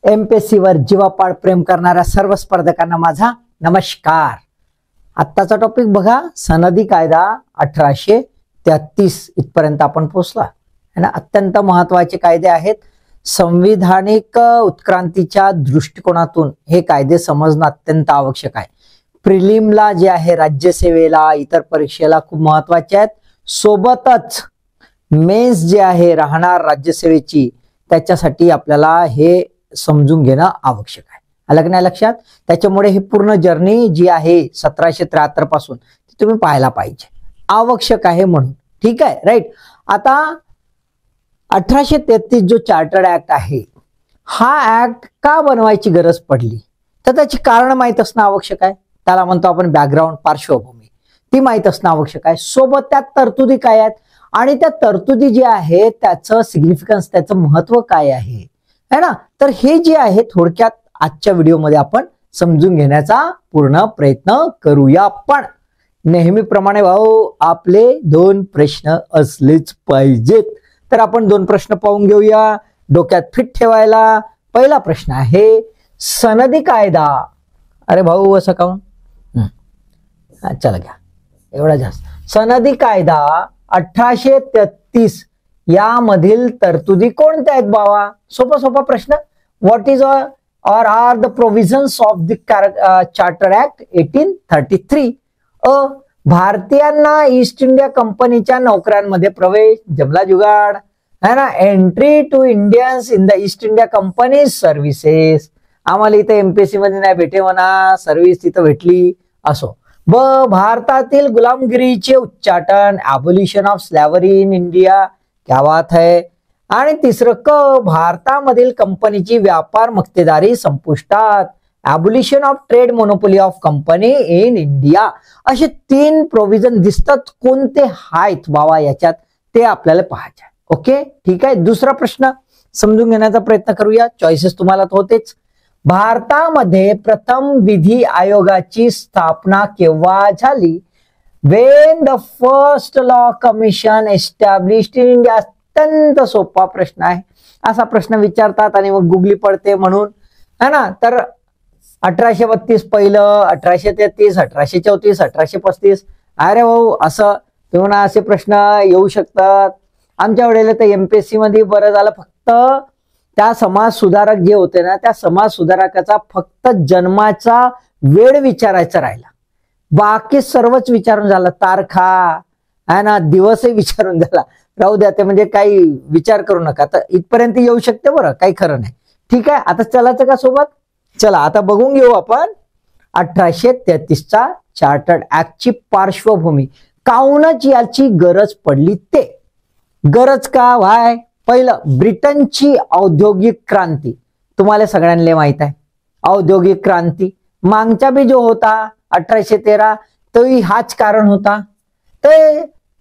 MPSC वर जीवापाड प्रेम करणाऱ्या सर्व स्पर्धकांना माझा नमस्कार। आत्ताचा टॉपिक बघा, सनदी कायदा 1833 इथपर्यंत आपण पोहोचला है ना। अत्यंत महत्त्वाचे कायदे आहेत। संविधानिक उत्क्रांतीच्या दृष्टिकोनातून हे कायदे समजणं अत्यंत आवश्यक आहे। प्रिलिमला जे आहे, राज्यसेवेला, इतर परीक्षेला खूप महत्त्वाचे आहेत। सोबतच मेन्स जे आहे राहणार राज्यसेवेची, त्याच्यासाठी आपल्याला हे समजून घेणं आवश्यक आहे। आलं नाही लक्षात? त्याच्यामुळे ही पूर्ण जर्नी जी आहे 1773 पासून ती तुम्ही पाहायला पाहिजे, आवश्यक आहे म्हणून। ठीक आहे, राईट। आता 1833 जो चार्टर्ड ऍक्ट आहे, हा ऍक्ट का बनवायची गरज पडली तर त्याची कारण माहित असणं आवश्यक आहे। त्याला म्हणतो आपण बॅकग्राऊंड, पार्श्वभूमी, ती माहित असणं आवश्यक आहे। सोबत त्यात तरतुदी काय आहेत आणि त्या तरतुदी जी आहे त्याचं सिग्निफिकन्स, त्याचं महत्व काय आहे है ना। तर हे जे आहे थोडक्यात आजच्या व्हिडिओमध्ये आपण समजून घेण्याचा पूर्ण प्रयत्न करूया। पण नेहमीप्रमाणे भाऊ, आपले 2 प्रश्न असलेच पाहिजेत। तर आपण 2 प्रश्न पाहून घेऊया डोक्यात फिट ठेवायला। पहिला प्रश्न आहे, सनदी कायदा, अरे भाऊ असं काऊन, चला घ्या एवढा जास्त। सनदी कायदा 1833 यामधील तरतुदी कोणत्या आहेत बाबा? सोपा सोपा प्रश्न। What is or are the provisions of the Charter Act 1833? भारतीयांना ईस्ट इंडिया कंपनीच्या नोकऱ्यांमध्ये प्रवेश, जमला जुगाड है ना। Entry to Indians in the East India Company services, आम्हाला इथे एमपीएससी मध्ये नाही भेटे म्हणा, सर्व्हिस तिथं भेटली असो। भारतातील गुलामगिरीचे उच्चाटन, ॲबोलिशन ऑफ स्लॅव्हरी इन इंडिया, क्या बात है। आणि तिसरं भारतामधील कंपनीची व्यापार मक्तेदारी संपुष्टात, abolition of trade monopoly of company in India. असे 3 प्रोव्हिजन दिसतात, कोणते आहेत बाबा याच्यात ते आपल्याला पाहायचे। ओके, ठीक आहे। दुसरा प्रश्न समजून घेण्याचा प्रयत्न करूया। चॉईसेस तुम्हाला होतेच। भारतामध्ये प्रथम विधी आयोगाची स्थापना केव्हा झाली? When the first law commission established in India? अत्यंत सोपा प्रश्न आहे। असा प्रश्न विचारतात आणि मग गुगली पडते म्हणून है ना। तर 1832 पहिलं, 1833, 1834, 1835, अरे भाऊ असं तुम्हाला असे प्रश्न येऊ शकतात। आमच्या वेळेला तर एमपीएससी मध्ये बरं झालं, फक्त त्या समाज सुधारक जे होते ना, त्या समाज सुधारकाचा फक्त जन्माचा वेळ विचारायचा राहिला, बाकी सर्वच विचारून झालं। तारखा है ना, दिवसही विचारून झाला, राहू द्या ते, म्हणजे काही विचार करू नका। तर इथपर्यंत येऊ शकते बरं, काही खरं नाही। ठीक आहे, आता चलायचं का सोबत? चला आता बघून घेऊ आपण 1833चा चार्टर्ड ऍक्टची पार्श्वभूमी, काऊनच याची गरज पडली ते। गरज का व्हाय? पहिलं, ब्रिटनची औद्योगिक क्रांती, तुम्हाला सगळ्यांना माहित आहे। औद्योगिक क्रांती मागचा बी जो होता 1813, तोही हाच कारण होता।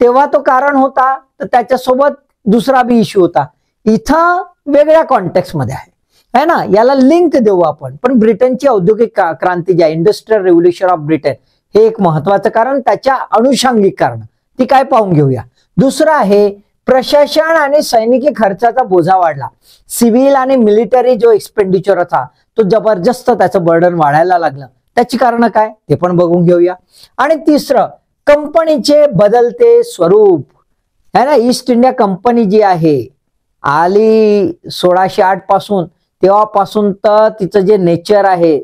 तेव्हा तो कारण होता, तर त्याच्यासोबत दुसरा बी इश्यू होता, इथं वेगळ्या कॉन्टेक्स्ट मध्ये आहे ना, याला लिंक देऊ आपण। पण ब्रिटनची औद्योगिक क्रांती जी आहे, इंडस्ट्रियल रेव्होल्युशन ऑफ ब्रिटन, हे एक महत्वाचं कारण, त्याच्या अनुषंगिक कारण ती काय पाहून घेऊया। दुसरं आहे, प्रशासन आणि सैनिकी खर्चाचा बोजा वाढला, सिव्हिल आणि मिलिटरी जो एक्सपेंडिचर होता तो जबरदस्त, त्याचं बर्डन वाढायला लागलं, त्याची कारण काय ते पण बघून घेऊया। आणि तिसरं, कंपनीचे बदलते स्वरूप है ना। ईस्ट इंडिया कंपनी जी आहे आली 1608 पासून, तेव्हापासून तर तिचं जे नेचर आहे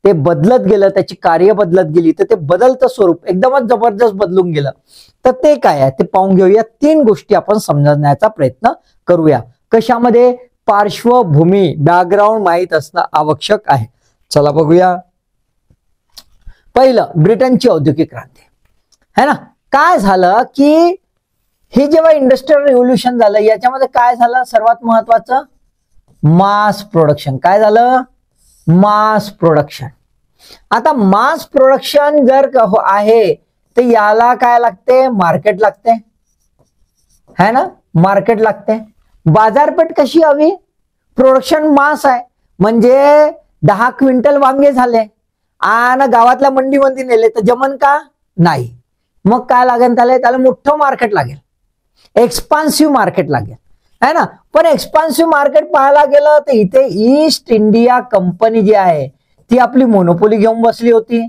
ते बदलत गेलं, त्याची कार्य बदलत गेली, तर ते बदलतं स्वरूप एकदमच जबरदस्त बदलून गेलं। तर ते काय आहे ते पाहून घेऊया। 3 गोष्टी आपण समजण्याचा प्रयत्न करूया। कशामध्ये? पार्श्वभूमी, बॅकग्राऊंड माहित असणं आवश्यक आहे। चला बघूया। पहिलं, ब्रिटनची औद्योगिक क्रांती है ना। काय झालं की हे जेव्हा इंडस्ट्रियल रिव्होल्युशन झालं, याच्यामध्ये काय झालं? सर्वात महत्वाचं, मास प्रोडक्शन। काय झालं? Mass production. आता मास प्रोडक्शन जर आहे तर याला काय लागते? मार्केट लागते है ना, मार्केट लागते। बाजारपेठ कशी हवी? प्रोडक्शन मास आहे, म्हणजे 10 क्विंटल वांगे झाले आणि गावातल्या मंडीमध्ये नेले तर जमन का? नाही। मग काय लागेल त्याला? त्याला मोठं मार्केट लागेल, एक्सपान्सिव्ह मार्केट लागेल है ना. पण एक्सपान्सिव्ह मार्केट पाहायला गेलं तर इथे ईस्ट इंडिया कंपनी जी आहे ती आपली मोनोपोली घेऊन बसली होती,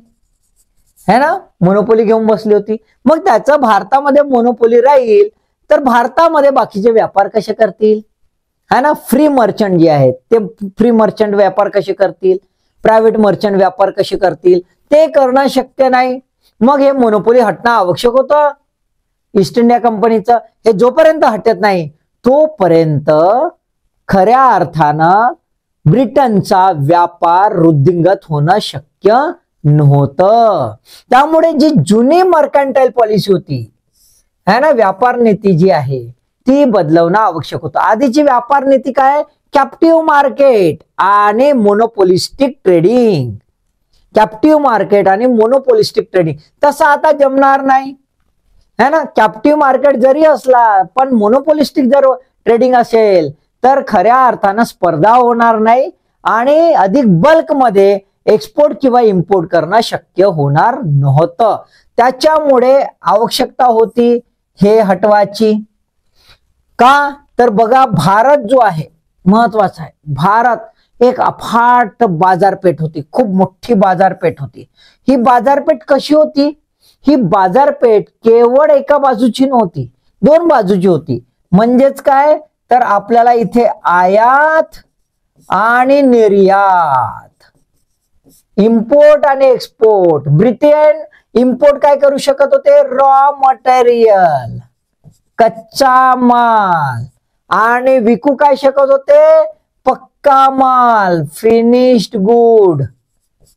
है ना, मोनोपोली घेऊन बसली होती. मग त्याचं भारतामध्ये मोनोपोली राहील तर भारतामध्ये बाकीचे व्यापार कसे करतील, है ना. फ्री मर्चंट जे आहेत ते फ्री मर्चंट व्यापार कसे करतील, प्रायव्हेट मर्चंट व्यापार कसे करतील, ते करणं शक्य नाही. मग हे मोनोपोली हटणं आवश्यक होतं ईस्ट इंडिया कंपनीचं. हे जोपर्यंत हटत नाही तोपर्यंत खऱ्या अर्थानं ब्रिटनचा व्यापार वृद्धिंगत होणं शक्य नव्हतं. त्यामुळे जी जुनी मर्कंटाईल पॉलिसी होती, है ना, व्यापार नीती जी आहे ती बदलवणं आवश्यक होतं. आधीची व्यापार नीती काय, कॅप्टिव्ह मार्केट आणि मोनोपोलिस्टिक ट्रेडिंग. कॅप्टिव्ह मार्केट आणि मोनोपोलिस्टिक ट्रेडिंग तसं आता जमणार नाही, है ना. कॅप्टिव्ह मार्केट जरी असला पण मोनोपोलिस्टिक जर ट्रेडिंग असेल तर खऱ्या अर्थानं स्पर्धा होणार नाही आणि अधिक बल्कमध्ये एक्सपोर्ट किंवा इम्पोर्ट करणं शक्य होणार नव्हतं. त्याच्यामुळे आवश्यकता होती हे हटवाची. का तर बघा, भारत जो आहे महत्वाचा आहे. भारत एक अफाट बाजारपेठ होती, खूप मोठी बाजारपेठ होती. ही बाजारपेठ कशी होती, ही बाजारपेठ केवळ एका बाजूची नव्हती, दोन बाजूची होती. म्हणजेच काय तर आपल्याला इथे आयात आणि निर्यात, इम्पोर्ट आणि एक्सपोर्ट. ब्रिटन इम्पोर्ट काय करू शकत होते, रॉ मटेरियल, कच्चा माल, आणि विकू काय शकत होते, पक्का माल, फिनिश्ड गुड,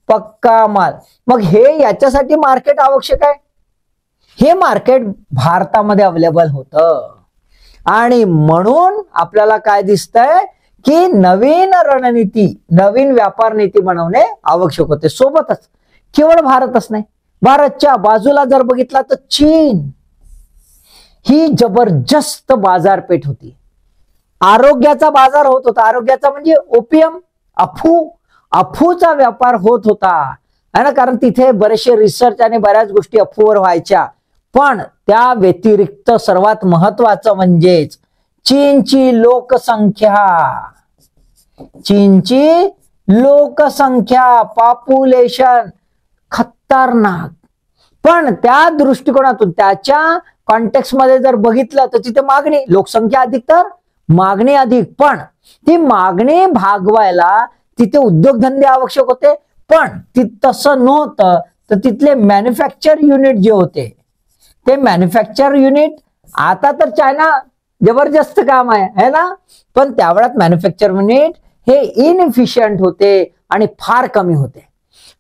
पक्का माल. मग हे याच्यासाठी मार्केट आवश्यक आहे. हे मार्केट भारतामध्ये अवेलेबल होतं आणि म्हणून आपल्याला काय दिसतंय की नवीन रणनीती, नवीन व्यापार नीती बनवणे आवश्यक होते. सोबतच केवळ भारतच नाही, भारतच्या बाजूला जर बघितला तर चीन ही जबरदस्त बाजारपेठ होती. आरोग्याचा बाजार होत होता. आरोग्याचा म्हणजे ओपियम, अफूचा व्यापार होत होता, है ना. कारण तिथे बरेचसे रिसर्च आणि बऱ्याच गोष्टी अफूवर व्हायच्या. पण त्या व्यतिरिक्त सर्वात महत्वाचं म्हणजेच चीनची लोकसंख्या, पॉप्युलेशन खतरनाक. पण त्या दृष्टिकोनातून त्याच्या कॉन्टेक्स्ट मध्ये जर बघितलं तर तिथे मागणी, लोकसंख्या अधिक तर मागणी अधिक. पण ती मागणी भागवायला तिथे उद्योगधंदे आवश्यक होते. पण ती तसं नव्हतं. तर तिथले मॅन्युफॅक्चर युनिट जे होते ते मॅन्युफॅक्चर युनिट, आता तर चायना जबरदस्त काम आहे, है ना. पण त्यावेळात मॅन्युफॅक्चर युनिट हे इनएफिशियंट होते आणि फार कमी होते.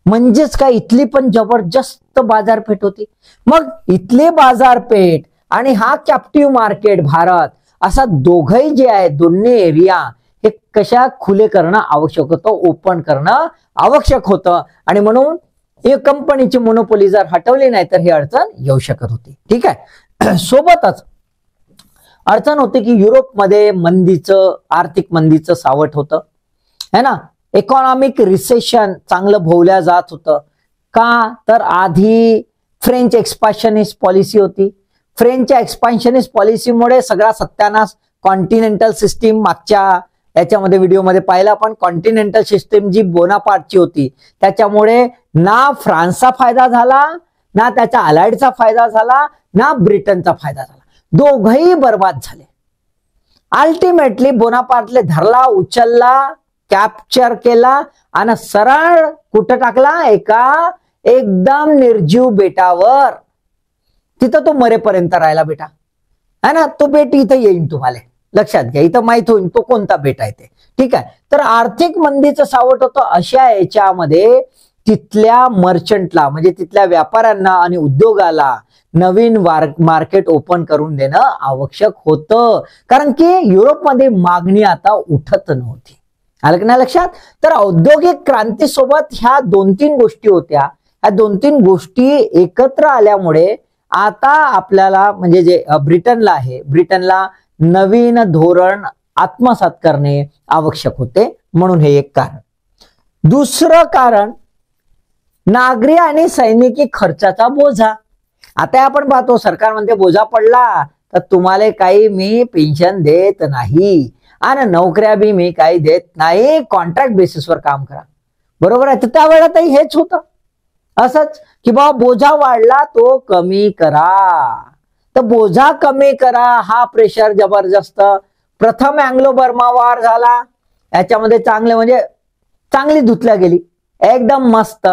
म्हणजेच काय, इथली पण जबरदस्त बाजारपेठ होती. मग इथली बाजारपेठ आणि हा कॅप्टिव्ह मार्केट भारत, असा दोघही जे आहे दोन्ही एरिया हे कशा खुले करणं आवश्यक होतं, ओपन करणं आवश्यक होतं. आणि म्हणून एक कंपनीची मोनोपोली जर हटवली नाही तर ही अडचण येऊ शकत होती. ठीक आहे. सोबतच अडचण होती की युरोपमध्ये मंदीचं, आर्थिक मंदीचं सावट होतं, है ना. इकॉनॉमिक रिसेशन चांगलं भोवल्या जात होतं. का तर आधी फ्रेंच एक्सपान्शनिस्ट पॉलिसी होती. फ्रेंचच्या एक्सपान्शनिस्ट पॉलिसीमुळे सगळा सत्यानाश. कॉन्टिनेंटल सिस्टीम मागच्या याच्यामध्ये व्हिडिओमध्ये पाहिला आपण. कॉन्टिनेंटल सिस्टीम जी बोनापार्टची होती त्याच्यामुळे ना फ्रान्सचा फायदा झाला, ना त्याच्या अलाइडचा फायदा झाला, ना ब्रिटनचा फायदा झाला. दोघही बर्बाद झाले. अल्टिमेटली बोनापार्टले धरला, उचलला, कॅप्चर केला आणि सरळ कुठं टाकला, एका एकदम निर्जीव बेटावर. तिथं तो मरेपर्यंत राहिला बेटा, है ना. तो बेट इथं येईन, तुम्हाला लक्षात घ्या, इथं माहित होईल तो कोणता बेट आहे ते. ठीक आहे. तर आर्थिक मंदीचं सावट होतं. अशा याच्यामध्ये तिथल्या मर्चंटला, म्हणजे तिथल्या व्यापाऱ्यांना आणि उद्योगाला नवीन मार्केट ओपन करून देणं आवश्यक होतं. कारण की युरोपमध्ये मागणी आता उठत नव्हती. आलं की नाही लक्षात. तर औद्योगिक क्रांतीसोबत ह्या 2-3 गोष्टी होत्या. ह्या 2-3 गोष्टी एकत्र आल्यामुळे आता आपल्याला, म्हणजे जे ब्रिटनला आहे, ब्रिटनला नवीन धोरण आत्मसात करणे आवश्यक होते. म्हणून हे एक कारण. दुसरं कारण, नागरी आणि सैनिकी खर्चाचा बोजा. आता आपण पाहतो सरकार म्हणते बोजा पडला तर तुम्हाला काही मी पेन्शन देत नाही आणि नोकऱ्या बी मी काही देत नाही, कॉन्ट्रॅक्ट बेसिसवर काम करा. बरोबर आहे. तर त्यावेळेलाही हेच होतं असंच की बाबा बोजा वाढला तो कमी करा. तर बोजा कमी करा हा प्रेशर जबरदस्त. प्रथम अँग्लो बर्मा वार झाला, याच्यामध्ये चांगले म्हणजे चांगली धुतल्या गेली, एकदम मस्त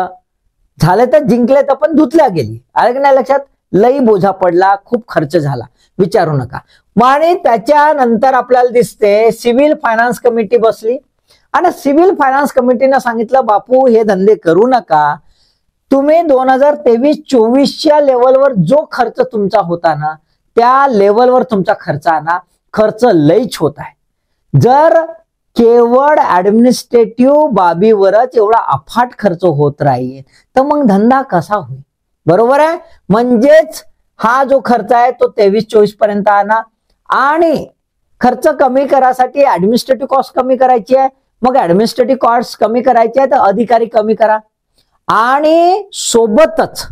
झाले. तर जिंकले तर पण धुतल्या गेली. आलं की नाही लक्षात. लई बोझा पडला, खूप खर्च झाला, विचारू नका. आणि त्याच्यानंतर आपल्याला दिसते सिव्हिल फायनान्स कमिटी बसली आणि सिव्हिल फायनान्स कमिटीनं सांगितलं बापू हे धंदे करू नका. तुम्ही 2023-24च्या लेवलवर जो खर्च तुमचा होता ना त्या लेवलवर तुमचा खर्च आणा. खर्च लईच होत आहे. जर केवळ ऍडमिनिस्ट्रेटिव्ह बाबीवरच एवढा अफाट खर्च होत राहील तर मग धंदा कसा होईल. बरोबर आहे. म्हणजेच हा जो खर्च आहे तो 23-24 पर्यंत आणा आणि खर्च कमी करायसाठी ऍडमिनिस्ट्रेटिव्ह कॉस्ट कमी करायची आहे. मग ऍडमिनिस्ट्रेटिव्ह कॉस्ट कमी करायची आहे तर अधिकारी कमी करा आणि सोबतच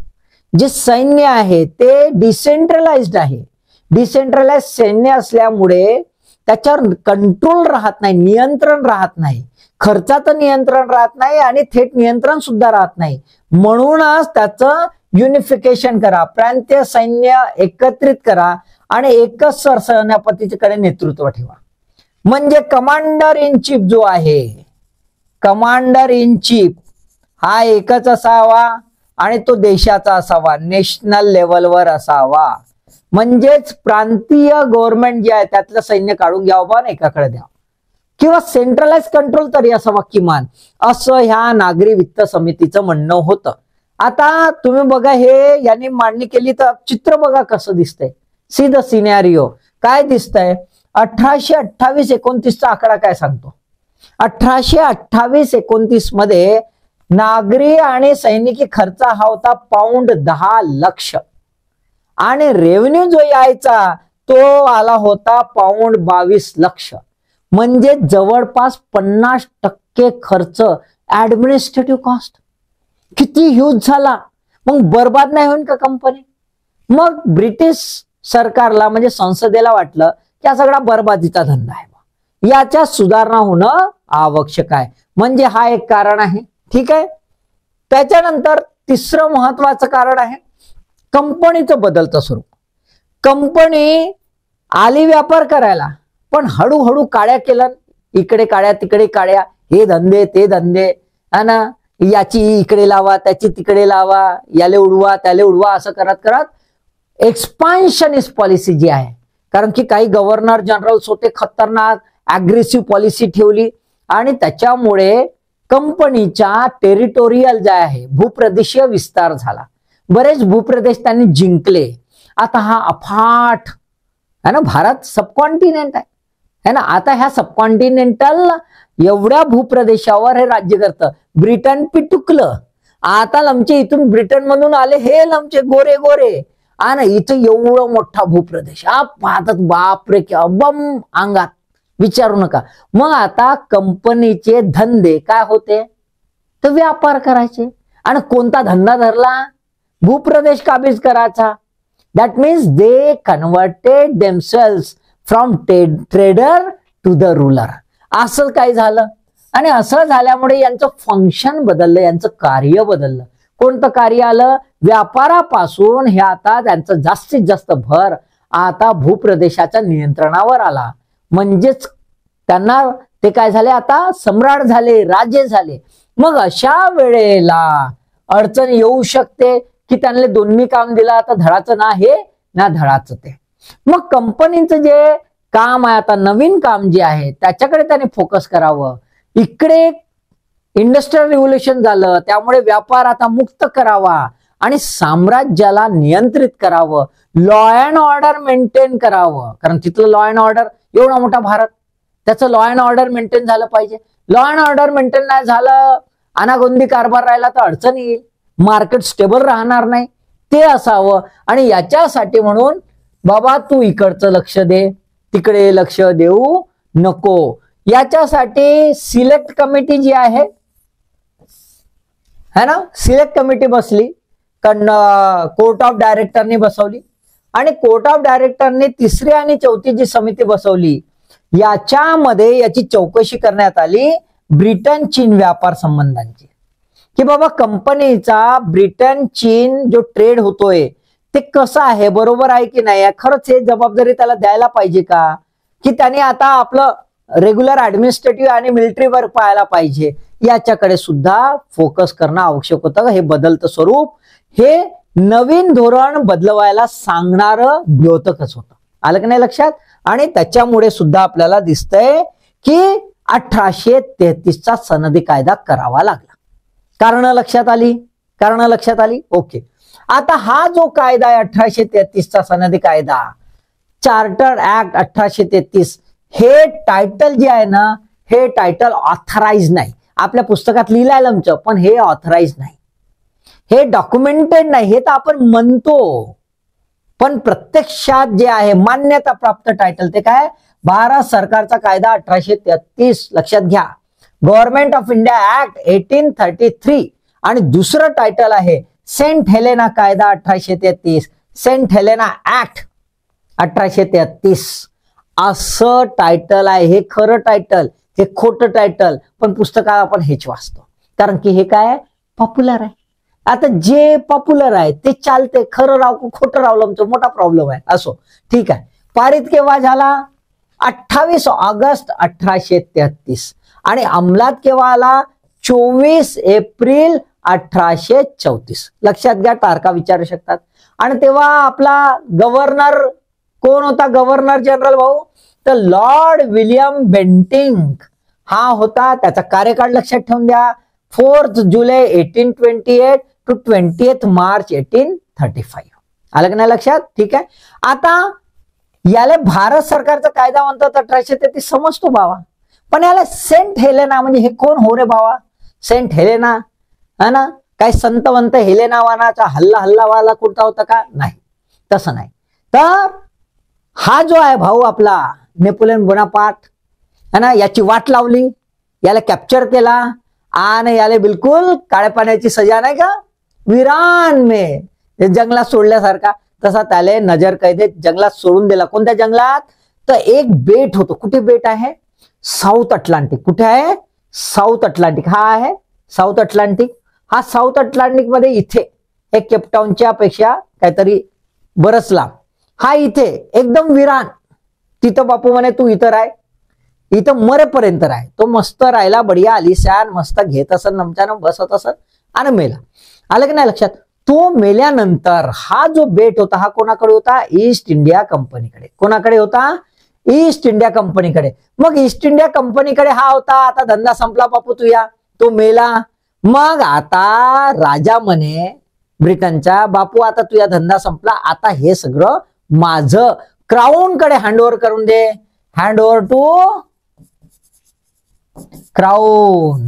जे सैन्य आहे ते डिसेंट्रलाइज्ड आहे. डिसेंट्रलाइज सैन्य असल्यामुळे त्याच्यावर कंट्रोल राहत नाही, नियंत्रण राहत नाही, खर्चाचं नियंत्रण राहत नाही आणि थेट नियंत्रण सुद्धा राहत नाही. म्हणूनच त्याचं युनिफिकेशन करा, प्रांतीय सैन्य एकत्रित करा आणि एकच सरसेनापतीकडे नेतृत्व ठेवा. म्हणजे कमांडर इन चीफ जो आहे, कमांडर इन चीफ हा एकच असावा आणि तो देशाचा असावा, नॅशनल लेवलवर असावा. म्हणजेच प्रांतीय गव्हर्नमेंट जे आहे त्यातलं सैन्य काढून घ्यावं बा एकाकडे द्या किंवा सेंट्रलाइज कंट्रोल तरी असावा किमान, असं ह्या नागरी वित्त समितीचं म्हणणं होतं. आता तुम्ही बघा हे यांनी मांडणी केली तर चित्र बघा कसं दिसतंय. सी द सिनॅरिओ काय दिसतंय. 1828-29चा आकडा काय सांगतो. 1828-29 मध्ये नागरी आणि सैनिकी खर्च हा होता पाऊंड 10 लक्ष आणि रेव्हेन्यू जो यायचा तो आला होता पाऊंड 22 लक्ष. म्हणजे जवळपास 50% खर्च ऍडमिनिस्ट्रेटिव्ह कॉस्ट. किती ह्यूज झाला. मग बर्बाद नाही होईल का कंपनी. मग ब्रिटिश सरकारला म्हणजे संसदेला वाटलं की हा सगळा बर्बादीचा धंदा आहे, याच्या सुधारणा होणं आवश्यक आहे. म्हणजे हा एक कारण आहे. ठीक आहे. त्याच्यानंतर तिसरं महत्वाचं कारण आहे कंपनीचं बदलतं स्वरूप. कंपनी आली व्यापार करायला पण हळूहळू काळ्या केलं. इकडे काळ्या तिकडे काळ्या, हे धंदे ते धंदे है ना, याची इकडे लावा त्याची तिकडे लावा, याले उडवा त्याले उडवा, असं करत करत एक्सपान्शनिस्ट पॉलिसी जी आहे, कारण की काही गव्हर्नर जनरल्स होते खतरनाक, अग्रेसिव्ह पॉलिसी ठेवली आणि त्याच्यामुळे कंपनीच्या टेरिटोरियल जे आहे भूप्रदेशीय विस्तार झाला. बरेच भूप्रदेश त्यांनी जिंकले. आता हा अफाट है ना, भारत सबकॉन्टिनेंट आहे ना. आता ह्या सबकॉन्टिनेंटल एवढ्या भूप्रदेशावर हे राज्य करतं. ब्रिटन पिटुकलं. आता लमचे इथून ब्रिटन मधून आले हे लमचे गोरे गोरे आणि इथं एवढं मोठा भूप्रदेश. पाहतात बापरे क्या बम अंगात, विचारू नका. मग आता कंपनीचे धंदे काय होते तर व्यापार करायचे आणि कोणता धंदा धरला, भूप्रदेश काबीज करायचा. That means they converted themselves from trader to the ruler. असं काय झालं आणि असं झाल्यामुळे यांचं फंक्शन बदललं, यांचं कार्य बदललं. कोणतं कार्य आलं, व्यापारापासून हे आता त्यांचं जास्तीत जास्त भर आता भूप्रदेशाच्या नियंत्रणावर आला. म्हणजेच त्यांना ते काय झाले, आता सम्राट झाले, राजे झाले. मग अशा वेळेला अडचण येऊ शकते की त्यांना दोन्ही काम दिलं, आता धडाचं ना हे ना धडाचं ते. मग कंपनीचं जे काम आहे आता नवीन काम जे आहे त्याच्याकडे त्याने फोकस करावं. इकडे इंडस्ट्रियल रिव्होल्युशन झालं त्यामुळे व्यापार आता मुक्त करावा आणि साम्राज्याला नियंत्रित करावं, लॉ अँड ऑर्डर मेंटेन करावं. कारण तिथलं लॉ अँड ऑर्डर, एवढा मोठा भारत, त्याचं लॉ अँड ऑर्डर मेंटेन झालं पाहिजे. लॉ अँड ऑर्डर मेंटेन नाही झालं, अनागोंदी कारभार राहिला तर अडचण येईल, मार्केट स्टेबल राहणार नाही, ते असावं. आणि याच्यासाठी म्हणून बाबा तू इकडचं लक्ष दे, तिकडे लक्ष देऊ नको. याच्यासाठी सिलेक्ट कमिटी जी आहे है ना, सिलेक्ट कमिटी बसली, कोर्ट ऑफ डायरेक्टरनी बसवली आणि कोर्ट ऑफ डायरेक्टरने तिसरी आणि चौथी जी समिती बसवली याच्यामध्ये याची चौकशी करण्यात आली ब्रिटन चीन व्यापार संबंधांची, की बाबा कंपनीचा ब्रिटन चीन जो ट्रेड होतोय ते कसं आहे, बरोबर आहे की नाही, खरंच हे जबाबदारी त्याला द्यायला पाहिजे का, की त्याने आता आपलं रेग्युलर ऍडमिनिस्ट्रेटिव्ह आणि मिलिटरी वर्क पाहायला पाहिजे, याच्याकडे सुद्धा फोकस करणं आवश्यक होतं. हे बदलतं स्वरूप हे नवीन धोरण बदलवायला सांगणारं द्योतकच होतं. आलं की नाही लक्षात. आणि त्याच्यामुळे सुद्धा आपल्याला दिसतंय की 1833चा सनदी कायदा करावा लागला. कारण लक्षात आली. ओके, आता हा जो कायदा आहे 1833चा सनदी कायदा, चार्टर ऍक्ट 1833, हे टायटल जे आहे ना, हे टायटल ऑथराइज नाही. आपल्या पुस्तकात लिहिलंय आमचं, पण हे ऑथराइज नाही, हे डॉक्युमेंटेड नाही. हे तर आपण म्हणतो, पण प्रत्यक्षात जे आहे मान्यता प्राप्त टायटल ते काय, भारत सरकारचा कायदा 1833. लक्षात घ्या, गव्हर्नमेंट ऑफ इंडिया ऍक्ट 1833. आणि दुसरं टायटल आहे सेंट हेलेना कायदा 1833, सेंट हेलेना ऍक्ट 1833 असं टायटल आहे. हे खरं टायटल, हे खोटं टायटल, पण पुस्तकात आपण हेच वाचतो, कारण की हे काय पॉप्युलर आहे. आता जे पॉप्युलर आहे ते चालते, खरं राव खोटं रावलं आमचं मोठा प्रॉब्लेम आहे. असो, ठीक आहे. पारित केव्हा झाला, 28 ऑगस्ट 1833. आणि अंमलात केव्हा आला, 24 एप्रिल 1834. लक्षात घ्या, तारखा विचारू शकतात. आणि तेव्हा आपला गव्हर्नर कोण होता, गव्हर्नर जनरल भाऊ, तर लॉर्ड विलियम बेंटिंक हा होता. त्याचा कार्यकाळ लक्षात ठेवून द्या, 4 जुलै 1828 to 20 मार्च 1835. आलं की नाही लक्षात. ठीक आहे. आता याला भारत सरकारचा कायदा म्हणतात 1833, समजतो बाबा, पण याला सेंट हेलेना म्हणजे हे कोण हो रे बाबा, सेंट हेलेना है ना, काय संतवंत हेलेना वानाचा हल्लावाला कुठचा होता का, नाही, तसं नाही. तर हा जो आहे भाऊ आपला नेपोलियन बोनापार्ट है ना, याची वाट लावली, याला कॅप्चर केला आणि याला बिलकुल काळ्या पाण्याची सजा नाही का, विरान में जंगलात सोडल्यासारखा, तसा त्याला नजर कैदेत जंगलात सोडून दिला. कोणत्या जंगलात, तर एक बेट होतो. कुठे बेट आहे, साऊथ अटलांटिक. कुठे आहे, साऊथ अटलांटिक. हा आहे साऊथ अटलांटिक. हा साऊथ अटलांटिक मध्ये इथे एक केपटाऊनच्या पेक्षा काहीतरी बरच लांब, हा इथे एकदम विरान. तिथं बापू म्हणे तू इथं राह, इथं मरेपर्यंत राह. तो मस्त राहिला, बढिया आलिशान, मस्त घेत असत, नमच्यानं बसत असत आणि मेला. आलं की नाही लक्षात. तो मेल्यानंतर हा जो बेट होता हा कोणाकडे होता, ईस्ट इंडिया कंपनीकडे. कोणाकडे होता, ईस्ट इंडिया कंपनीकडे. मग ईस्ट इंडिया कंपनीकडे हा होता. आता धंदा संपला बापू तुया, तो मेला. मग आता राजा म्हणे ब्रिटनचा, बापू आता तुझा धंदा संपला, आता हे सगळं माझं क्राऊन कडे हँडओव्हर करून दे. हँडओव्हर टू क्राऊन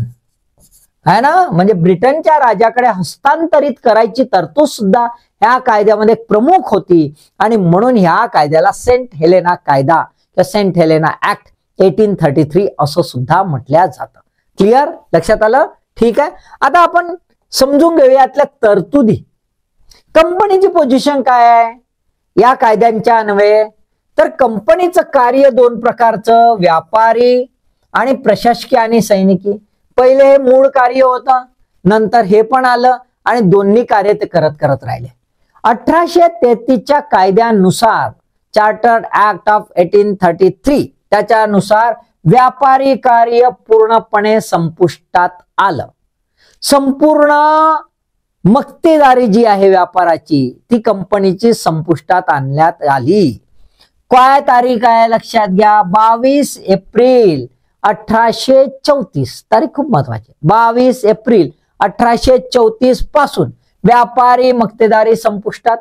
है ना, म्हणजे ब्रिटनच्या राजाकडे हस्तांतरित करायची तरतूद सुद्धा ह्या कायद्यामध्ये प्रमुख होती. आणि म्हणून ह्या कायद्याला सेंट हेलेना कायदा किंवा सेंट हेलेना ऍक्ट 1833 असं सुद्धा म्हटल्या जातं. क्लिअर, लक्षात आलं. ठीक आहे. आता आपण समजून घेऊया यातल्या तरतुदी. कंपनीची पोझिशन काय आहे या कायद्यांच्या अन्वये, तर कंपनीचं कार्य दोन प्रकारचं, व्यापारी आणि प्रशासकीय आणि सैनिकी. पहिले हे मूळ कार्य होतं, नंतर हे पण आलं आणि दोन्ही कार्य ते करत राहिले. 1833च्या कायद्यानुसार, चार्टर्ड ऍक्ट ऑफ 1833, त्याच्यानुसार व्यापारी कार्य पूर्णपणे संपुष्टात आलं. संपूर्ण मक्तेदारी जी आहे व्यापाराची ती कंपनीची संपुष्टात आणण्यात आली. काय तारीख आहे लक्षात घ्या, 22 एप्रिल 1834. तारीख खूप महत्वाची. 22 एप्रिल 1834 पासून व्यापारी मक्तेदारी संपुष्टात.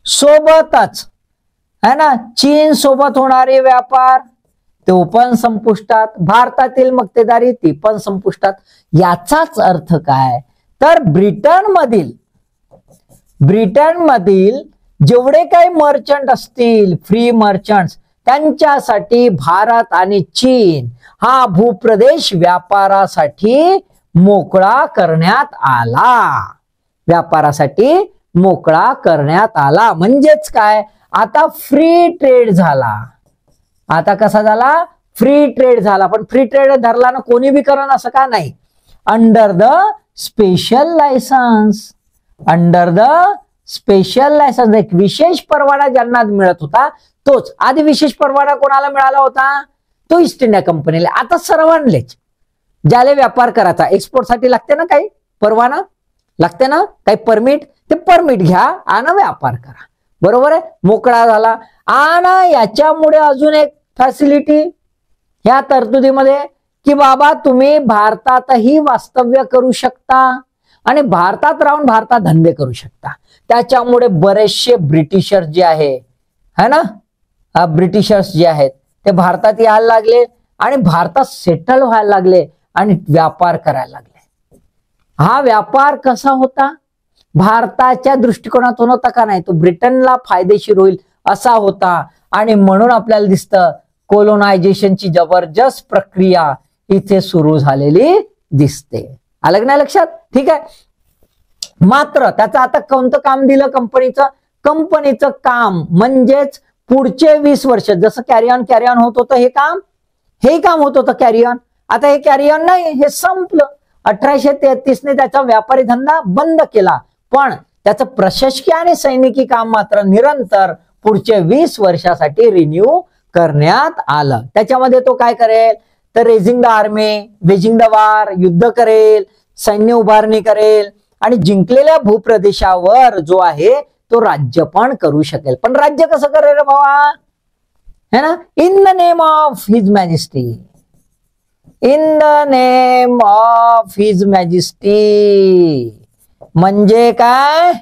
सोबतच है ना, चीन सोबत होणारे व्यापार तो पण संपुष्टात, भारतातील मक्तेदारी ती पण संपुष्टात. याचाच अर्थ काय, तर ब्रिटनमधील जेवढे काही मर्चंट असतील, फ्री मर्चंट्स, त्यांच्यासाठी भारत आणि चीन हा भूप्रदेश व्यापारासाठी मोकळा करण्यात आला. व्यापारासाठी मोकळा करण्यात आला. म्हणजेच काय, आता फ्री ट्रेड झाला. आता कसा झाला? फ्री ट्रेड झाला. पण फ्री ट्रेड धरला ना कोणी बी करण असं का नाही. Under the special licence, under the special licence, एक विशेष परवाना ज्यांना मिळत होता तोच. आधी विशेष परवाना कोणाला मिळाला होता? तो ईस्ट इंडिया कंपनीला. आता सर्वांलेच ज्याला व्यापार करायचा, एक्सपोर्टसाठी लागते ना काही परवाना, लागते ना काही परमिट, ते परमिट घ्या आणि व्यापार करा. बरोबर आहे, मोकळा झाला. आणि याच्यामुळे अजून एक फॅसिलिटी ह्या तरतुदीमध्ये की बाबा तुम्ही भारतातही वास्तव्य करू शकता आणि भारतात राहून भारतात धंदे करू शकता. त्याच्यामुळे बरेचसे ब्रिटिशर्स जे आहे है ना, ब्रिटिशर्स जे आहेत ते भारतात यायला लागले आणि भारतात सेटल व्हायला लागले आणि व्यापार करायला लागले. हा व्यापार कसा होता? भारताच्या दृष्टिकोनातून होता का नाही, तो ब्रिटनला फायदेशीर होईल असा होता. आणि म्हणून आपल्याला दिसतं कोलोनायझेशनची जबरदस्त प्रक्रिया इथे सुरू झालेली दिसते. आलं नाही लक्षात? ठीक आहे. मात्र त्याचं आता कोणतं काम दिलं कंपनीचं काम म्हणजेच पुढचे 20 वर्ष जसं कॅरी ऑन होत होतं हे काम होत होतं कॅरी ऑन. आता हे कॅरी ऑन नाही, हे संपलं. 1833 ने त्याचा व्यापारी धंदा बंद केला. पण त्याचं प्रशासकीय आणि सैनिकी काम मात्र निरंतर पुढचे 20 वर्षासाठी रिन्यू करण्यात आलं. त्याच्यामध्ये तो काय करेल तर raising the army, waging the war, युद्ध करेल, सैन्य उभारणी करेल आणि जिंकलेल्या भूप्रदेशावर जो आहे तो राज्य पण करू शकेल. पण राज्य कसं करेल भावा, है ना, in the name of his majesty, in the name of his majesty. म्हणजे काय,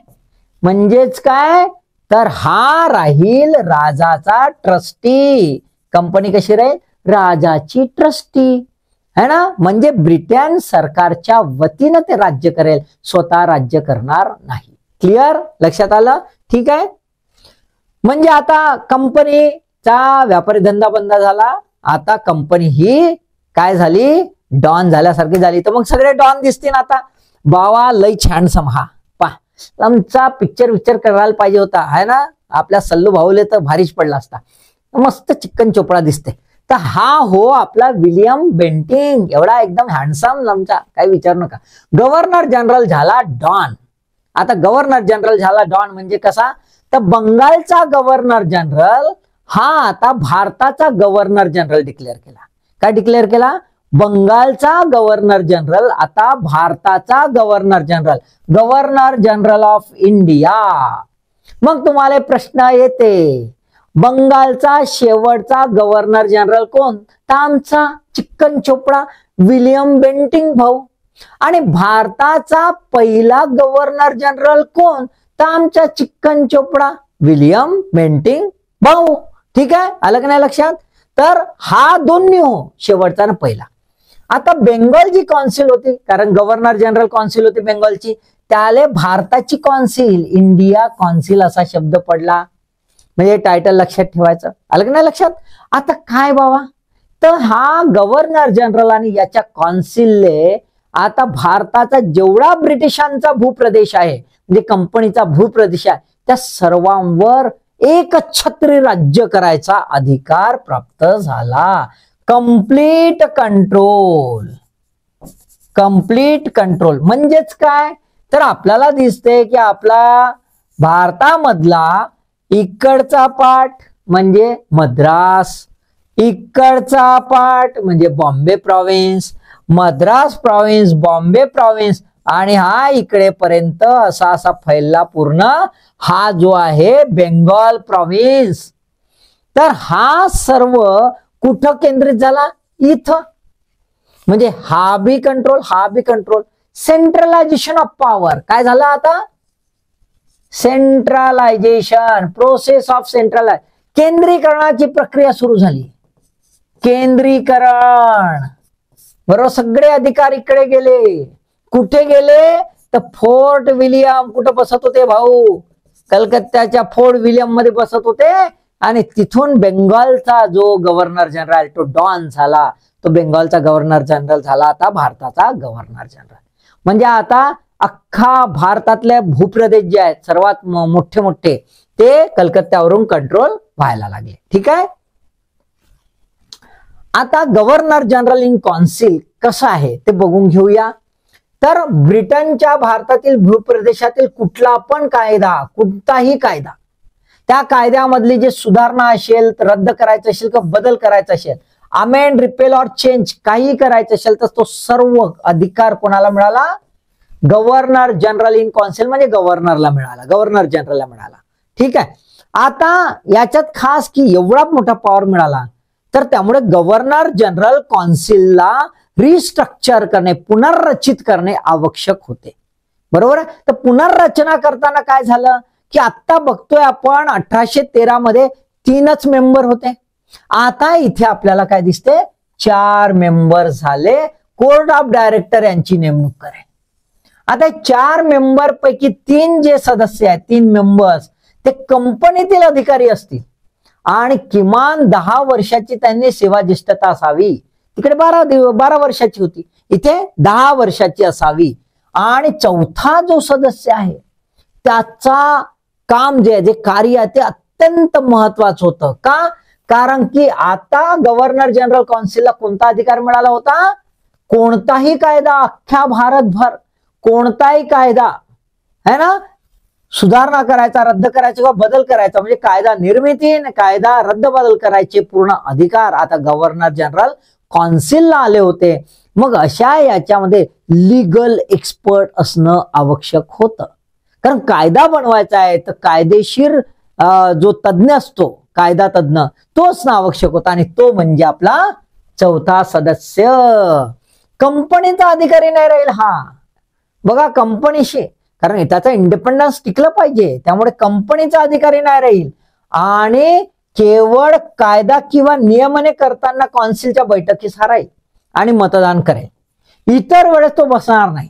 म्हणजेच काय तर हा राहील राजाचा ट्रस्टी. कंपनी कशी राहील? राजाची ट्रस्टी, है ना. म्हणजे ब्रिटन सरकारच्या वतीनं ते राज्य करेल, स्वतः राज्य करणार नाही. क्लिअर? लक्षात आलं? ठीक आहे. म्हणजे आता कंपनीचा व्यापारी धंदा बंद झाला. आता कंपनी ही काय झाली? डॉन झाल्यासारखी झाली. तर मग सगळे डॉन दिसतील आता. बावा लय छान समहा पा आमचा पिक्चर करायला पाहिजे होता, है ना. आपल्या सल्लू भाऊले तर भारीच पडला असता. मस्त चिकन चोपडा दिसते. तर हा हो आपला विलियम बेंटिंग, एवढा एकदम हँडसम लमचा, काही विचारू नका. गव्हर्नर जनरल झाला डॉन. आता गव्हर्नर जनरल झाला डॉन म्हणजे कसा तर बंगालचा गव्हर्नर जनरल हा आता भारताचा गव्हर्नर जनरल डिक्लेअर केला. काय डिक्लेअर केला? बंगालचा गव्हर्नर जनरल आता भारताचा गव्हर्नर जनरल ऑफ इंडिया. मग तुम्हाला प्रश्न येते बंगालचा शेवटचा गव्हर्नर जनरल कोण? तर आमचा चिकन चोपडा विलियम बेंटिंग भाऊ. आणि भारताचा पहिला गव्हर्नर जनरल कोण? तर आमचा चिकन चोपडा विलियम बेंटिंग भाऊ. ठीक आहे, आलं का नाही लक्षात? तर हा दोन्ही हो, शेवटचा ना पहिला. आता बेंगॉल जी कौन्सिल होती, कारण गव्हर्नर जनरल कौन्सिल होती बेंगॉलची, त्याला भारताची कौन्सिल, इंडिया कौन्सिल असा शब्द पडला. म्हणजे टायटल लक्षात ठेवायचं. आलं का नाही लक्षात? आता काय बाबा तर हा गव्हर्नर जनरल आणि याच्या कौन्सिलने आता भारताचा जेवढा ब्रिटिशांचा भूप्रदेश आहे म्हणजे कंपनीचा भूप्रदेश आहे त्या सर्वांवर एकछत्री राज्य करायचा अधिकार प्राप्त झाला. कंप्लीट कंट्रोल म्हणजेच काय तर आपल्याला दिसते की आपला भारतामधला इकडचा पार्ट म्हणजे मद्रास, इकडचा पार्ट म्हणजे Bombay province, Madras province, Bombay province आणि हा इकडे पर्यंत असा असा फैलला पूर्ण हा जो आहे बेंगॉल प्रॉव्हिन्स. तर हा सर्व कुठं केंद्रित झाला? इथं. म्हणजे हा बी कंट्रोल सेंट्रलायझेशन ऑफ पॉवर. काय झालं आता? सेंट्रलायझेशन, प्रोसेस ऑफ केंद्रीकरणाची प्रक्रिया सुरू झाली. केंद्रीकरण बरोबर. सगळे अधिकार इकडे गेले. कुठे गेले तर फोर्ट विलियम. कुठं बसत होते भाऊ? कलकत्त्याच्या फोर्ट विलियम मध्ये बसत होते. आणि तिथून बेंगॉलचा जो गव्हर्नर जनरल तो डॉन झाला, तो बेंगॉलचा गव्हर्नर जनरल झाला आता भारताचा गव्हर्नर जनरल. म्हणजे आता अख्खा भारतातले भूप्रदेश जे आहेत सर्वात मोठे ते कलकत्त्यावरून कंट्रोल व्हायला लागले. ठीक आहे. आता गव्हर्नर जनरल इन कौन्सिल कसं आहे ते बघून घेऊया. तर ब्रिटनच्या भारतातील भूप्रदेशातील कुठला पण कायदा, कोणताही कायदा, त्या कायद्यामधली जे सुधारणा असेल, रद्द करायचं असेल किंवा बदल करायचा असेल, अमेंड, रिपेल और चेंज काही करायचं असेल, तर तो सर्व अधिकार कोणाला मिळाला? गव्हर्नर जनरल इन कौन्सिल म्हणजे गव्हर्नरला मिळाला, गव्हर्नर जनरलला मिळाला. ठीक आहे. आता याच्यात खास की एवढा मोठा पॉवर मिळाला, तर त्यामुळे गव्हर्नर जनरल कौन्सिलला रिस्ट्रक्चर करणे, पुनर्रचित करणे आवश्यक होते. बरोबर आहे. तर पुनर्रचना करताना काय झालं की आता बघतोय आपण 1813 मध्ये 3च मेंबर होते. आता इथे आपल्याला काय दिसते? 4 मेंबर झाले. कोर्ट ऑफ डायरेक्टर यांची नेमणूक करेल. आता 4 मेंबर पैकी 3 जे सदस्य आहेत, 3 मेंबर्स, ते कंपनीतील अधिकारी असतील आणि किमान 10 वर्षाची त्यांनी सेवा ज्येष्ठता असावी. तिकडे 12 वर्षाची होती, इथे 10 वर्षाची असावी. आणि चौथा जो सदस्य आहे त्याचा काम जे कार्य आहे ते अत्यंत महत्वाचं होतं. का? कारण की आता गव्हर्नर जनरल कौन्सिलला कोणता अधिकार मिळाला होता? कोणताही कायदा अख्ख्या भारतभर, कोणताही कायदा है ना, सुधारणा करायचा, रद्द करायचा किंवा बदल करायचा, म्हणजे कायदा निर्मिती, कायदा रद्द बदल करायचे पूर्ण अधिकार आता गव्हर्नर जनरल कौन्सिलला आले होते. मग अशा याच्यामध्ये लीगल एक्सपर्ट असणं आवश्यक होतं. कारण कायदा बनवायचा आहे तर कायदेशीर जो तज्ञ असतो, कायदा तज्ञ, तो असणं आवश्यक होता. आणि तो म्हणजे आपला चौथा सदस्य. कंपनीचा अधिकारी नाही राहील हा. बघा, कंपनीशी, कारण त्याचा इंडिपेंडन्स टिकलं पाहिजे, त्यामुळे कंपनीचा अधिकारी नाही राहील. आणि केवळ कायदा किंवा नियमने करताना कौन्सिलच्या बैठकीस हा राहील आणि मतदान करेल. इतर वेळेस तो बसणार नाही.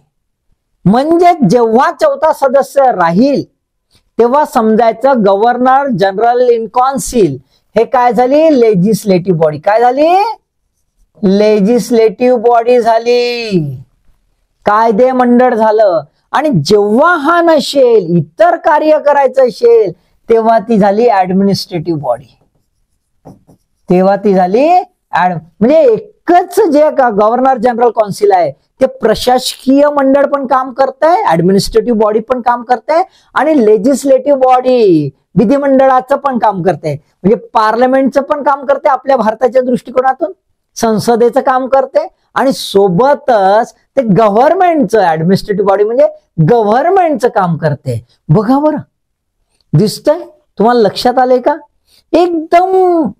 म्हणजे जेव्हा चौथा सदस्य राहील तेव्हा समजायचं गव्हर्नर जनरल इन कौन्सिल हे काय झाली? Legislative body. काय झाली? लेजिस्लेटिव्ह बॉडी झाली, कायदे मंडळ झालं. आणि जेव्हा हा नसेल, इतर कार्य करायचं असेल, तेव्हा ती झाली ऍडमिनिस्ट्रेटिव्ह बॉडी. तेव्हा ती झाली म्हणजे एकच जे गव्हर्नर जनरल कौन्सिल आहे ते प्रशासकीय मंडळ पण काम करतंय, ऍडमिनिस्ट्रेटिव्ह बॉडी पण काम करते आणि लेजिस्लेटिव्ह बॉडी विधिमंडळाचं पण काम करते. म्हणजे पार्लमेंटचं पण काम करते आपल्या भारताच्या दृष्टिकोनातून, संसदेचं काम करते आणि सोबतच ते गव्हर्नमेंटचं, ऍडमिनिस्ट्रेटिव्ह बॉडी म्हणजे गव्हर्नमेंटचं काम करते. बघा बरं, दिसतंय तुम्हाला? लक्षात आलंय का? एकदम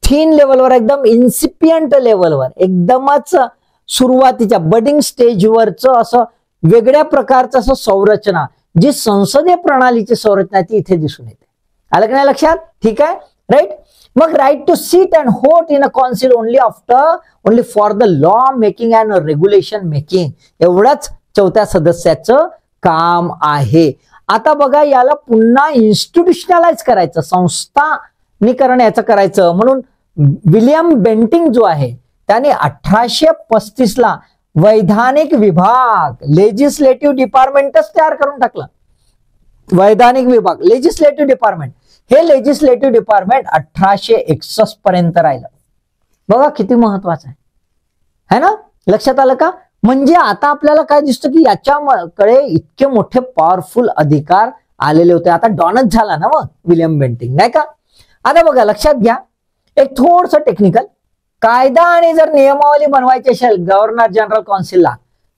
थिन लेवलवर, एकदम इन्सिपियंट लेवलवर, एकदमच सुरुवातीच्या बडिंग स्टेजवरच असं वेगळ्या प्रकारचं असं संरचना, जी संसदीय प्रणालीची संरचना ती इथे दिसून येते. आलं की नाही लक्षात? ठीक आहे, राईट. मग right to sit and vote in a council only for the law making and regulation making, एवढंच चौथ्या सदस्याचं काम आहे. आता बघा, याला पुन्हा इन्स्टिट्यूशनलाइज करायचं, संस्थानीकरण याचं करायचं. म्हणून विलियम बेंटिंग जो आहे त्याने 1835 ला वैधानिक विभाग, लेजिस्लेटिव्ह डिपार्टमेंटच तयार करून टाकलं. वैधानिक विभाग, लेजिस्लेटिव्ह डिपार्टमेंट, हे लेजिस्लेटिव्ह डिपार्टमेंट 1861 पर्यंत राहिलं. बघा किती महत्वाचं आहे ना? लक्षात आलं का? म्हणजे आता आपल्याला काय दिसतं की याच्याकडे इतके मोठे पॉवरफुल अधिकार आलेले होते. आता डॉनच झाला ना मग विलियम बेंटिंग, नाही का? आता बघा, लक्षात घ्या, एक थोडस टेक्निकल. कायदा आणि जर नियमावली बनवायची असेल गव्हर्नर जनरल कौन्सिलला,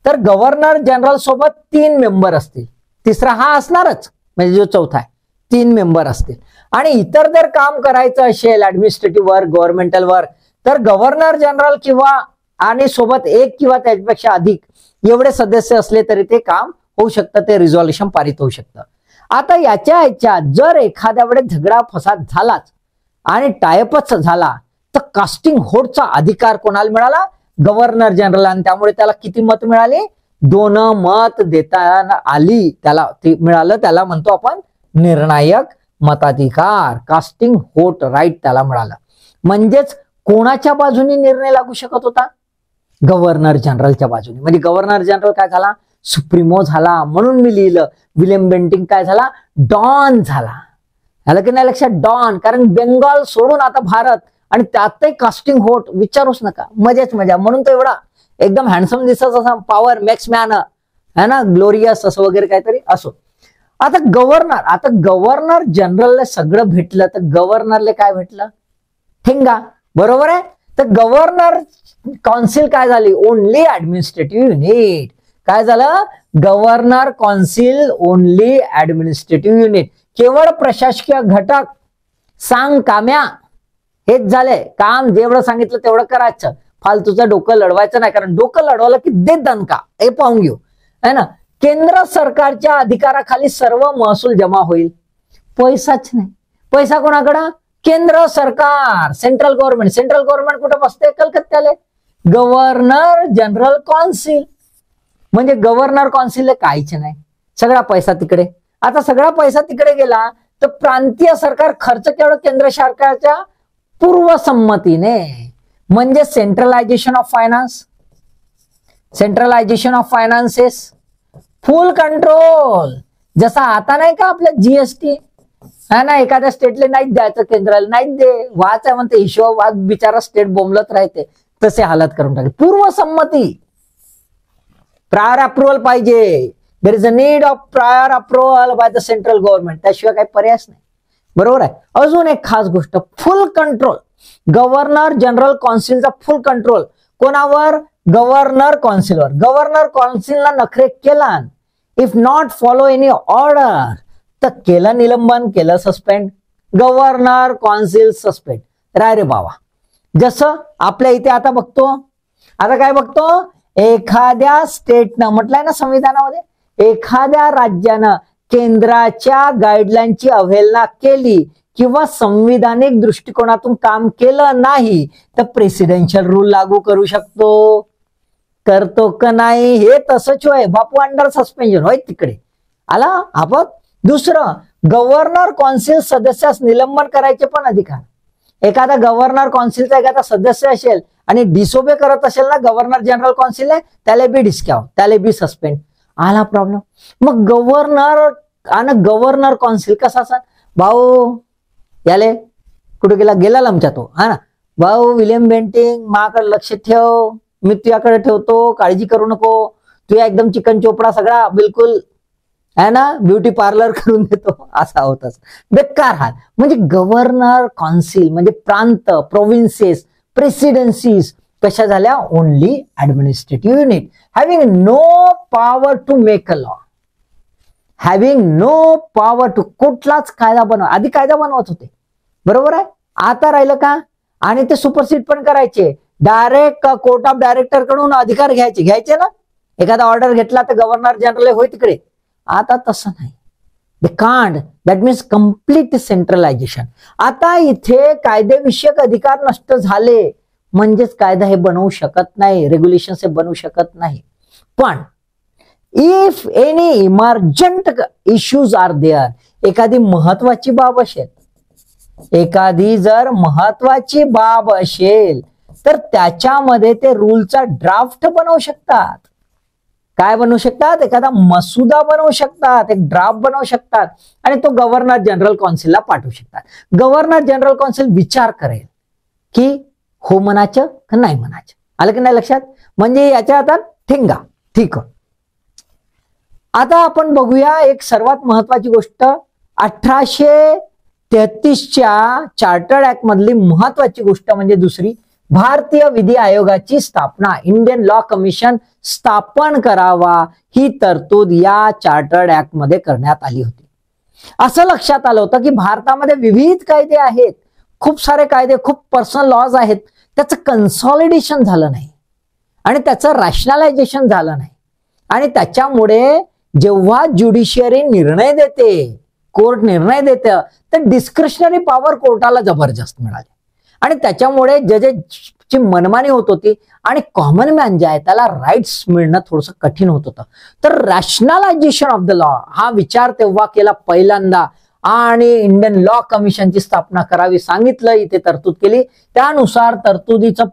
तर गव्हर्नर जनरल सोबत 3 मेंबर असतील, तिसरा हा असणारच, म्हणजे जो चौथा आहे, 3 मेंबर असतील. आणि इतर जर काम करायचं असेल ऍडमिनिस्ट्रेटिव्ह वर्क, गव्हर्नमेंटल वर्क, तर गव्हर्नर जनरल किंवा आणि सोबत 1 किंवा त्याच्यापेक्षा अधिक एवढे सदस्य असले तरी ते काम होऊ शकतं, ते रिझॉल्युशन पारित होऊ शकतं. आता याच्या जर एखाद्या वेळेस झगडा फसाद झालाच आणि टायपच झाला, तर कास्टिंग व्होटचा अधिकार कोणाला मिळाला? Governor general. आणि त्यामुळे त्याला किती मत मिळाली? 2 मत देता आली, त्याला ते मिळालं. त्याला म्हणतो आपण निर्णायक मताधिकार, कास्टिंग व्होट राईट त्याला मिळालं. म्हणजेच कोणाच्या बाजूने निर्णय लागू शकत होता? गव्हर्नर जनरलच्या बाजूने. म्हणजे गव्हर्नर जनरल काय झाला? सुप्रीमो झाला. म्हणून मी लिहिलं विलियम बेंटिंग काय झाला? डॉन झाला, आलं की नाही लक्षात? डॉन. कारण बेंगॉल सोडून आता भारत, आणि त्यातही कास्टिंग होट, विचारूच नका, मजाच मजा. म्हणून तो एवढा एकदम हँडसम दिसत असा, पॉवर मॅक्स मॅन है ना, ग्लोरियस असं वगैरे काहीतरी असो. आता गव्हर्नर जनरलला सगळं भेटलं, तर गव्हर्नरला काय भेटलं? ठिंगा. बरोबर आहे. तर गव्हर्नर काउन्सिल काय झाली? Only administrative unit. काय झालं? Governor council only administrative unit, केवळ प्रशासकीय घटक. सांग काम्या, हेच झालंय काम. जेवढं सांगितलं तेवढं करायचं, फालतूचं डोकं लढवायचं नाही. कारण डोकं लढवलं की देत दणका, हे पाहून घेऊ है ना. केंद्र सरकारच्या अधिकाराखाली सर्व महसूल जमा होईल. पैसाच नाही. पैसा कोणाकडं? केंद्र सरकार, सेंट्रल गव्हर्नमेंट. सेंट्रल गव्हर्नमेंट कुठं बसते? कलकत्त्याला. गव्हर्नर जनरल काउन्सिल, म्हणजे गव्हर्नर काउन्सिल काहीच नाही, सगळा पैसा तिकडे. आता सगळा पैसा तिकडे गेला तर प्रांतीय सरकार खर्च केवळ केंद्र सरकारच्या पूर्वसंमतीने, म्हणजे centralisation of finance. Centralisation of finances, full control. जसा आता नाही का आपल्या जीएसटी है ना, एखाद्या स्टेटला नाहीच द्यायचं, केंद्राला नाहीच दे, वाच आहे म्हणते, हिशोब वाच, बिचारा स्टेट बोंबलत राहते, तसे हालत करून टाकले. पूर्वसंमती, प्रायर अप्रुव्हल पाहिजे. There is a need of prior approval by the central government, त्याशिवाय काही पर्यायच नाही. बरोबर आहे. अजून एक खास गोष्ट, फुल कंट्रोल. गव्हर्नर जनरल काउन्सिलचा फुल कंट्रोल कोणावर? गव्हर्नर काउन्सिलवर. गव्हर्नर काउन्सिलला नखरे केला, if not follow any order, तर केलं निलंबन, केलं सस्पेंड. Governor council suspend. राय रे बाबा. जसं आपल्या इथे आता बघतो, आता काय बघतो? एखाद्या स्टेटनं म्हटलंय ना संविधानामध्ये, एखाद्या राज्यानं केंद्राच्या गाईडलाईनची अवहेलना केली किंवा संविधानिक दृष्टिकोनातून काम केलं नाही तर प्रेसिडेन्शियल रूल लागू करू शकतो. करतो का नाही? हे तसंच होय, बापू अंडर सस्पेन्शन होय तिकडे आला. आपण दुसरं, गव्हर्नर काउन्सिल सदस्यास निलंबन करायचे पण अधिकार. एखादा गव्हर्नर काउन्सिलचा एखादा सदस्य असेल आणि डिसोबे करत असेल ना गव्हर्नर जनरल काउन्सिल, त्याला बी डिस्काउंट, त्याला बी सस्पेंड. आला प्रॉब्लेम. मग गव्हर्नर आणि गव्हर्नर काउन्सिल कसा असा? भाऊ याले कुठे गेला लमचा तो, हा ना. भाऊ विलियम बेंटिंग, माझ्याकडे लक्ष ठेव, मी तुझ्याकडे ठेवतो, काळजी करू नको, तुझ्या एकदम चिकन चोपडा सगळा बिलकुल है ना, ब्युटी पार्लर करून देतो, असा होताच. बेकार हाल. म्हणजे गव्हर्नर काउन्सिल म्हणजे प्रांत, प्रोव्हिन्सेस, प्रेसिडेन्सीज कशा झाल्या? Only administrative unit, having no power to make a law. Having no power to, कुठलाच कायदा बनवा. आधी कायदा बनवत होते, बरोबर आहे. आता राहिलं का? आणि ते सुपरसीड पण करायचे. डायरेक्ट कोर्ट ऑफ डायरेक्टर कडून अधिकार घ्यायचे ना. एखादा ऑर्डर घेतला तर गव्हर्नर जनरल होय तिकडे. आता तसं नाही. They can't. That means complete centralisation. आता इथे कायदेविषयक अधिकार नष्ट झाले म्हणजेच कायदा हे बनवू शकत नाही, रेग्युलेशन्स हे बनवू शकत नाही. पण if any emergent issues are there, एखादी महत्वाची बाब असेल, एखादी जर महत्वाची बाब असेल तर त्याच्यामध्ये ते रूलचा ड्राफ्ट बनवू शकतात. काय बनवू शकतात? एखादा मसुदा बनवू शकतात, एक ड्राफ्ट बनवू शकतात आणि तो गव्हर्नर जनरल काउन्सिलला पाठवू शकतात. गव्हर्नर जनरल काउन्सिल विचार करेल की हो म्हणायचं का नाही म्हणायचं. आलं की नाही लक्षात? म्हणजे याच्या हातात ठिंगा. ठीक. आता आपण बघूया एक सर्वात महत्वाची गोष्ट, 1833च्या चार्टर्ड ऍक्ट मधली महत्वाची गोष्ट म्हणजे दुसरी, भारतीय विधी आयोगाची स्थापना, इंडियन लॉ कमिशन स्थापन करावा, ही तरतूद या चार्टर्ड ऍक्ट मध्ये करण्यात आली होती. असं लक्षात आलं होतं की भारतामध्ये विविध कायदे आहेत, खूप सारे कायदे, खूप पर्सनल लॉज आहेत, त्याचं कन्सॉलिडेशन झालं नाही आणि त्याचं रॅशनलायझेशन झालं नाही. आणि त्याच्यामुळे जेव्हा ज्युडिशियरी निर्णय देते, कोर्ट निर्णय देतं, तर डिस्क्रिशनरी पॉवर कोर्टाला जबरदस्त मिळाली आणि त्याच्यामुळे जजेसची मनमानी होत होती आणि कॉमन मॅन जे आहे त्याला राईट्स मिळणं थोडंसं कठीण होत होतं. तर रॅशनलायझेशन ऑफ द लॉ हा विचार तेव्हा केला पहिल्यांदा आणि इंडियन लॉ कमिशनची स्थापना करावी सांगितलं, इथे तरतूद केली. त्यानुसार तरतुदीचं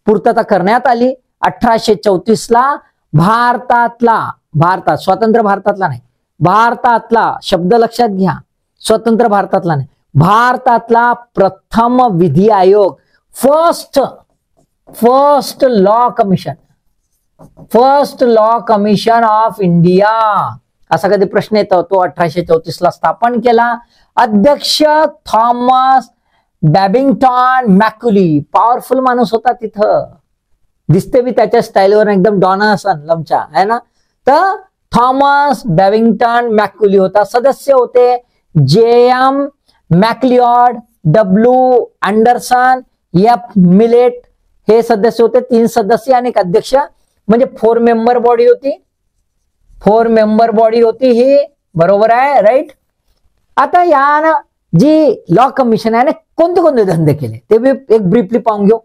पूर्तता करण्यात आली. 1834ला भारतात, स्वतंत्र भारतातला नाही, भारतातला शब्द लक्षात घ्या, स्वतंत्र भारतातला नाही, भारतातला प्रथम विधी आयोग, first law commission of India, असा कधी प्रश्न येतो, तो 1834 ला स्थापन केला. अध्यक्ष थॉमस बॅबिंग्टन मॅक्युली, पॉवरफुल माणूस होता तिथं, दिसते बी त्याच्या स्टाईलवर एकदम डॉनसन लमचा आहे ना. तर थॉमस बॅबिंग्टन मॅक्युली होता. सदस्य होते JM MacLeod, W Anderson, F Millett, हे सदस्य होते. 3 सदस्य आणि एक अध्यक्ष, म्हणजे 4 मेंबर बॉडी होती. 4 मेंबर बॉडी होती ही, बरोबर आहे, राईट. आता या जी लॉ कमिशन आहे ना, कोणते कोणते धंदे केले ते बी एक ब्रीफली पाहून घेऊ.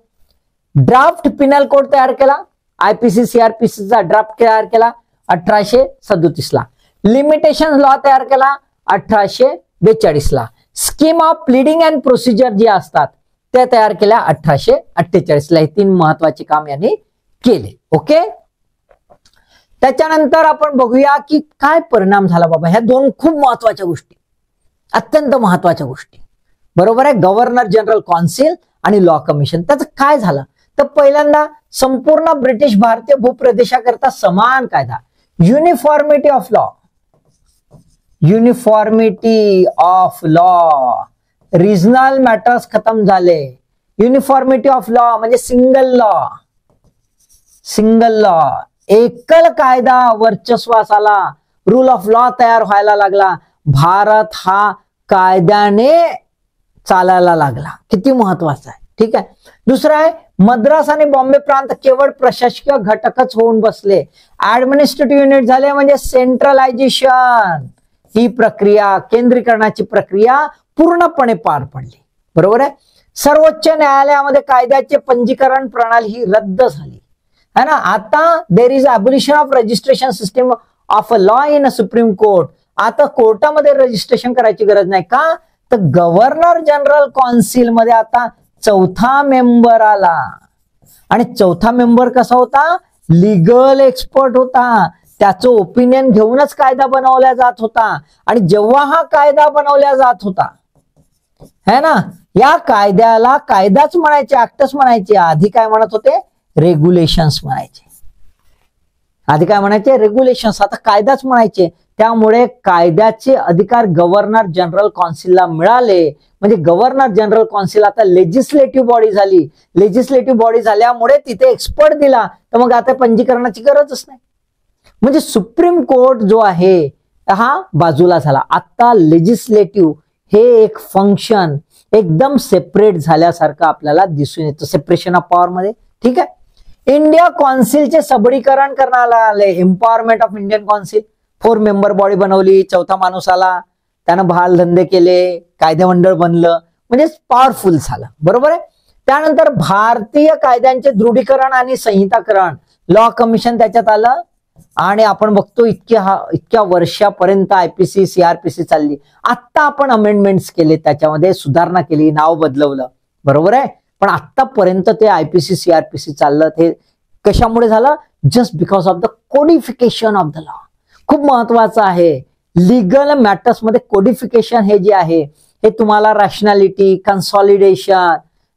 ड्राफ्ट पिनल कोड तयार केला, IPC CRPC चा ड्राफ्ट तयार केला 1837 ला. लिमिटेशन लॉ तयार केला 1842 ला. Scheme of pleading and procedure जे असतात त्या तयार केल्या 1848 ला. हे 3 महत्वाचे काम यांनी केले. ओके, त्याच्यानंतर आपण बघूया की काय परिणाम झाला बाबा. ह्या 2 खूप महत्वाच्या गोष्टी, अत्यंत महत्वाच्या गोष्टी, बरोबर आहे. गव्हर्नर जनरल कौन्सिल आणि लॉ कमिशन. त्याचं काय झालं तर पहिल्यांदा संपूर्ण ब्रिटिश भारतीय भूप्रदेशाकरता समान कायदा, uniformity of law, regional matters खतम झाले. युनिफॉर्मिटी ऑफ लॉ म्हणजे सिंगल लॉ, एकल कायदा वर्चस्वास आला, रूल ऑफ लॉ तयार व्हायला लागला. भारत हा कायद्याने चालायला लागला. किती महत्वाचं आहे, ठीक आहे. दुसरं आहे मद्रास आणि बॉम्बे प्रांत केवळ प्रशासकीय घटकच होऊन बसले, ऍडमिनिस्ट्रेटिव्ह युनिट झाले, म्हणजे सेंट्रलायझेशन, ही प्रक्रिया, केंद्रीकरणाची प्रक्रिया पूर्णपणे पार पडली, बरोबर आहे. सर्वोच्च न्यायालयामध्ये कायद्याचे पंजीकरण प्रणाली ही रद्द झाली है ना. आता there is abolition of registration system of a law in a supreme court. आता कोर्टामध्ये रजिस्ट्रेशन करायची गरज नाही. का तर गव्हर्नर जनरल कौन्सिल मध्ये आता 4था मेंबर आला, आणि 4था मेंबर कसा होता, लिगल एक्सपर्ट होता. त्याचं ओपिनियन घेऊनच कायदा बनवला जात होता. आणि जेव्हा हा कायदा बनवला जात होता है ना, या कायद्याला कायदाच म्हणायचे, ऍक्टच म्हणायचे. आधी काय म्हणत होते, रेग्युलेशन्स म्हणायचे. आधी काय म्हणायचे, रेग्युलेशन्स, आता कायदाच म्हणायचे. त्यामुळे कायद्याचे अधिकार गव्हर्नर जनरल कौन्सिलला मिळाले. म्हणजे गव्हर्नर जनरल कौन्सिल आता लेजिस्लेटिव्ह बॉडी झाली. लेजिस्लेटिव्ह बॉडी झाल्यामुळे तिथे एक्सपर्ट दिला, तर मग आता पंजीकरणाची गरजच नाही. म्हणजे सुप्रीम कोर्ट जो आहे हा बाजूला झाला. आता लेजिस्लेटिव्ह हे एक फंक्शन एकदम सेपरेट झाल्यासारखं आपल्याला दिसून येतं, सेपरेशन ऑफ पॉवर मध्ये, ठीक आहे. इंडिया कौन्सिलचे सबळीकरण करण्यात आले, empowerment of Indian council. 4 member body बनवली, 4था माणूस आला, त्यानं भालधंदे केले, कायदेमंडळ बनलं, म्हणजे पॉवरफुल झालं, बरोबर आहे. त्यानंतर भारतीय कायद्यांचे दृढीकरण आणि संहिताकरण, लॉ कमिशन त्याच्यात आलं. आणि आपण बघतो इतक्या वर्षापर्यंत IPC CRPC चालली. आता आपण अमेंडमेंट्स केले, त्याच्यामध्ये सुधारणा केली, नाव बदलवलं, बरोबर आहे. पण आतापर्यंत ते IPC CRPC चाललं. ते कशामुळे झालं, just because of the codification of the law. खूप महत्वाचं आहे. लिगल मॅटर्स मध्ये कोडिफिकेशन हे जे आहे, हे तुम्हाला रॅशनॅलिटी, कन्सॉलिडेशन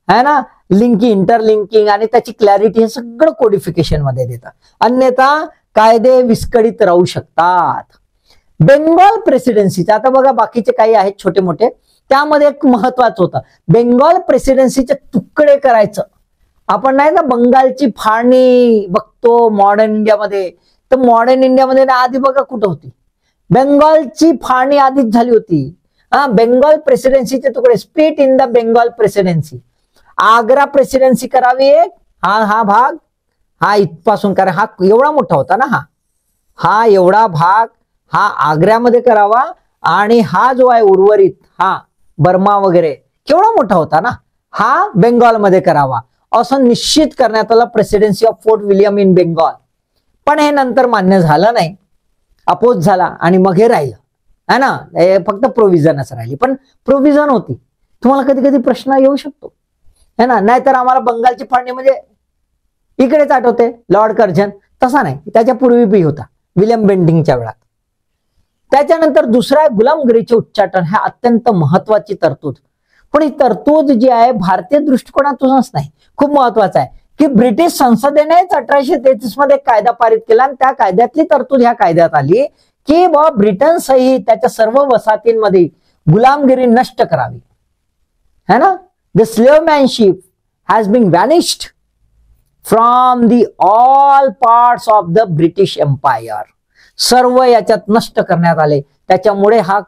है ना, लिंकिंग, इंटरलिंकिंग आणि त्याची क्लॅरिटी, हे सगळं कोडिफिकेशन मध्ये देतं. अन्यथा कायदे विस्कळीत राहू शकतात. बेंगॉल प्रेसिडेन्सीचा, आता बघा बाकीचे काही आहेत छोटे मोठे, त्यामध्ये एक महत्वाचं होतं, बेंगॉल प्रेसिडेन्सीचे तुकडे करायचं. आपण नाही ना बंगालची फाळणी बघतो मॉडर्न इंडियामध्ये, तर मॉडर्न इंडियामध्ये ना आधी बघा कुठं होती, बेंगॉलची फाळणी आधीच झाली होती. बेंगॉल प्रेसिडेन्सीचे तुकडे, split in the Bengal presidency. Agra presidency करावी एक, हा भाग, हा इथपासून करा, हा एवढा मोठा होता ना, हा एवढा भाग हा आग्र्यामध्ये करावा, आणि हा जो आहे उर्वरित, हा बर्मा वगैरे केवढा मोठा होता ना, हा बेंगॉलमध्ये करावा, असं निश्चित करण्यात आलं. Presidency of fort William in Bengal. पण हे नंतर मान्य झालं नाही, अपोज झाला, आणि मग हे राहिलं है ना, फक्त प्रोव्हिजनच राहिली. पण प्रोव्हिजन होती. तुम्हाला कधी कधी प्रश्न येऊ शकतो है ना, नाहीतर आम्हाला बंगालची फाळणी म्हणजे इकडेच आठवते लॉर्ड कर्जन, तसा नाही, त्याच्या पूर्वी बी होता विलियम बेंटिंगच्या वेळात. त्याच्यानंतर दुसरा आहे गुलामगिरीचे उच्चाटन. हा अत्यंत महत्वाची तरतूद. पण ही तरतूद जी आहे भारतीय दृष्टिकोनातूनच नाही, खूप महत्वाचं आहे की ब्रिटिश संसदेनेच 1833 मध्ये कायदा पारित केला आणि त्या कायद्यातली तरतूद ह्या कायद्यात आली की बाबा ब्रिटन सहित त्याच्या सर्व वसाहतींमध्ये गुलामगिरी नष्ट करावी, है ना. The slavemanship has been vanished from the all parts of the British empire. सर्व याच्यात नष्ट करण्यात आले. त्याच्यामुळे हा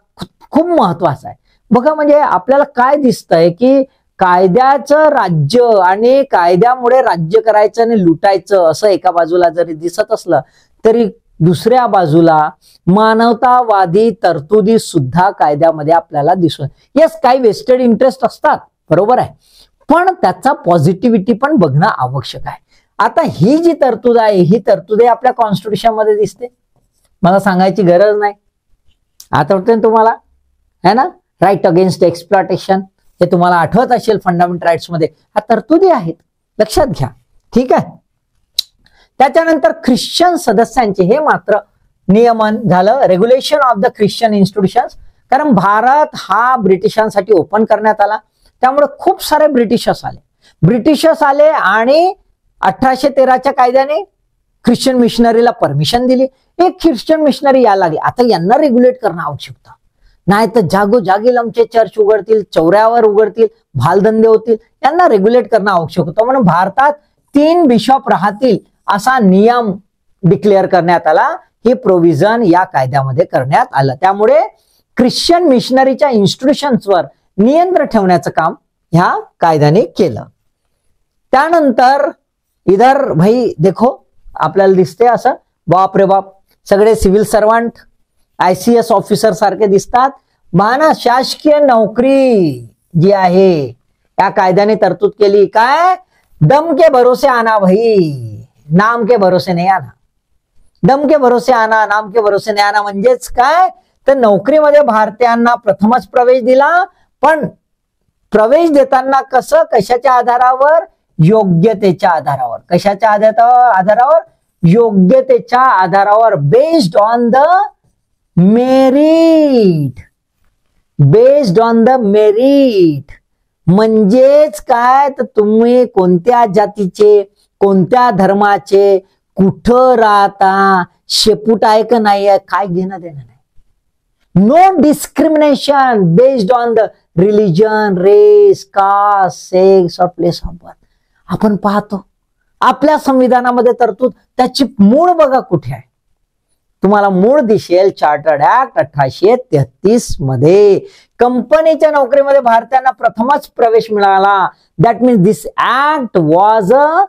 खूप महत्वाचा आहे. बघा म्हणजे आपल्याला काय दिसतंय की कायद्याचं राज्य आणि कायद्यामुळे राज्य करायचं आणि लुटायचं असं एका बाजूला जरी दिसत असलं तरी दुसऱ्या बाजूला मानवतावादी तरतुदी सुद्धा कायद्यामध्ये आपल्याला दिसून. येस, काही वेस्टेड इंटरेस्ट असतात, बरोबर आहे, पण त्याचा पॉझिटिव्हिटी पण बघणं आवश्यक आहे. आता ही जी तरतूद आहे ही तरतूद आपल्या कॉन्स्टिट्यूशन मध्ये दिसते, मला सांगायची गरज नाही. आता वाटतं तुम्हाला, है ना. राईट अगेन्स्ट एक्सप्लॉटेशन, हे तुम्हाला आठवत असेल फंडामेंटल राईट्स मध्ये हा तरतुदी आहेत, लक्षात घ्या. ठीक आहे. त्याच्यानंतर ख्रिश्चन सदस्यांचे हे मात्र नियमन झालं, regulation of the Christian institutions. कारण भारत हा ब्रिटिशांसाठी ओपन करण्यात आला, त्यामुळे खूप सारे ब्रिटिशर्स आले आणि 1813च्या कायद्याने ख्रिश्चन मिशनरीला परमिशन दिली. एक ख्रिश्चन मिशनरी यायला लागली. आता यांना रेग्युलेट करणं आवश्यक होतं, नाही तर जागोजागी आमचे चर्च उघडतील, चौऱ्यावर उघडतील, भालधंदे होतील. यांना रेग्युलेट करणं आवश्यक होतं. म्हणून भारतात 3 बिशॉप राहतील असा नियम डिक्लेअर करण्यात आला. हे प्रोव्हिजन या कायद्यामध्ये करण्यात आलं. त्यामुळे ख्रिश्चन मिशनरीच्या इन्स्टिट्यूशन्सवर नियंत्रण ठेवण्याचं काम ह्या कायद्याने केलं. त्यानंतर इधर भाई देखो, आपल्याला दिसते असं बाप रे बाप, सगळे सिव्हिल सर्वंट ICS ऑफिसर सारखे दिसतात. माना शासकीय नोकरी जी आहे या कायद्याने तरतूद केली. काय, दम के भरोसे आना भाई, नाम के भरोसे नाही आना. दम के भरोसे आना, नाम के भरोसे नाही आना म्हणजेच काय, तर नोकरीमध्ये भारतीयांना प्रथमच प्रवेश दिला, पण प्रवेश देताना कसं, कशाच्या आधारावर, योग्यतेच्या आधारावर. कशाच्या आधारावर, योग्यतेच्या आधारावर. Based on the merit, based on the merit. म्हणजेच काय, तर तुम्ही कोणत्या जातीचे, कोणत्या धर्माचे, कुठं राहता, शेपूट आहे का नाही आहे, काय घेणं देणं नाही. No discrimination based on the religion, race, caste, sex और प्लेस ऑफ बर्थ. आपण पाहतो आपल्या संविधानामध्ये तरतूद, त्याची मूळ बघा कुठे आहे. तुम्हाला मूळ दिसेल चार्टर्ड ऍक्ट 1833 मध्ये. कंपनीच्या नोकरीमध्ये भारतीयांना प्रथमच प्रवेश मिळाला. That means this act was a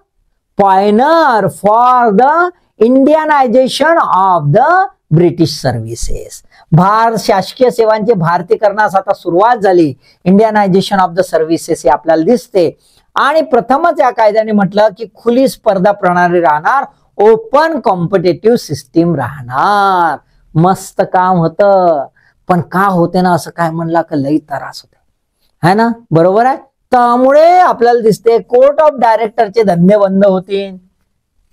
pioneer for the Indianization of the British services. शासकीय सेवांचे भारतीकरणास आता सुरुवात झाली. इंडियनायझेशन ऑफ द सर्व्हिसेस हे आपल्याला दिसते. आणि प्रथमच या कायद्याने म्हटलं की खुली स्पर्धा प्रणाली राहणार, ओपन कॉम्पिटेटिव्ह सिस्टीम राहणार. मस्त काम होतं, पण का होते ना असं काय म्हणला का लई त्रास होते, है ना, बरोबर आहे. त्यामुळे आपल्याला दिसते कोर्ट ऑफ डायरेक्टरचे धंदे बंद होतील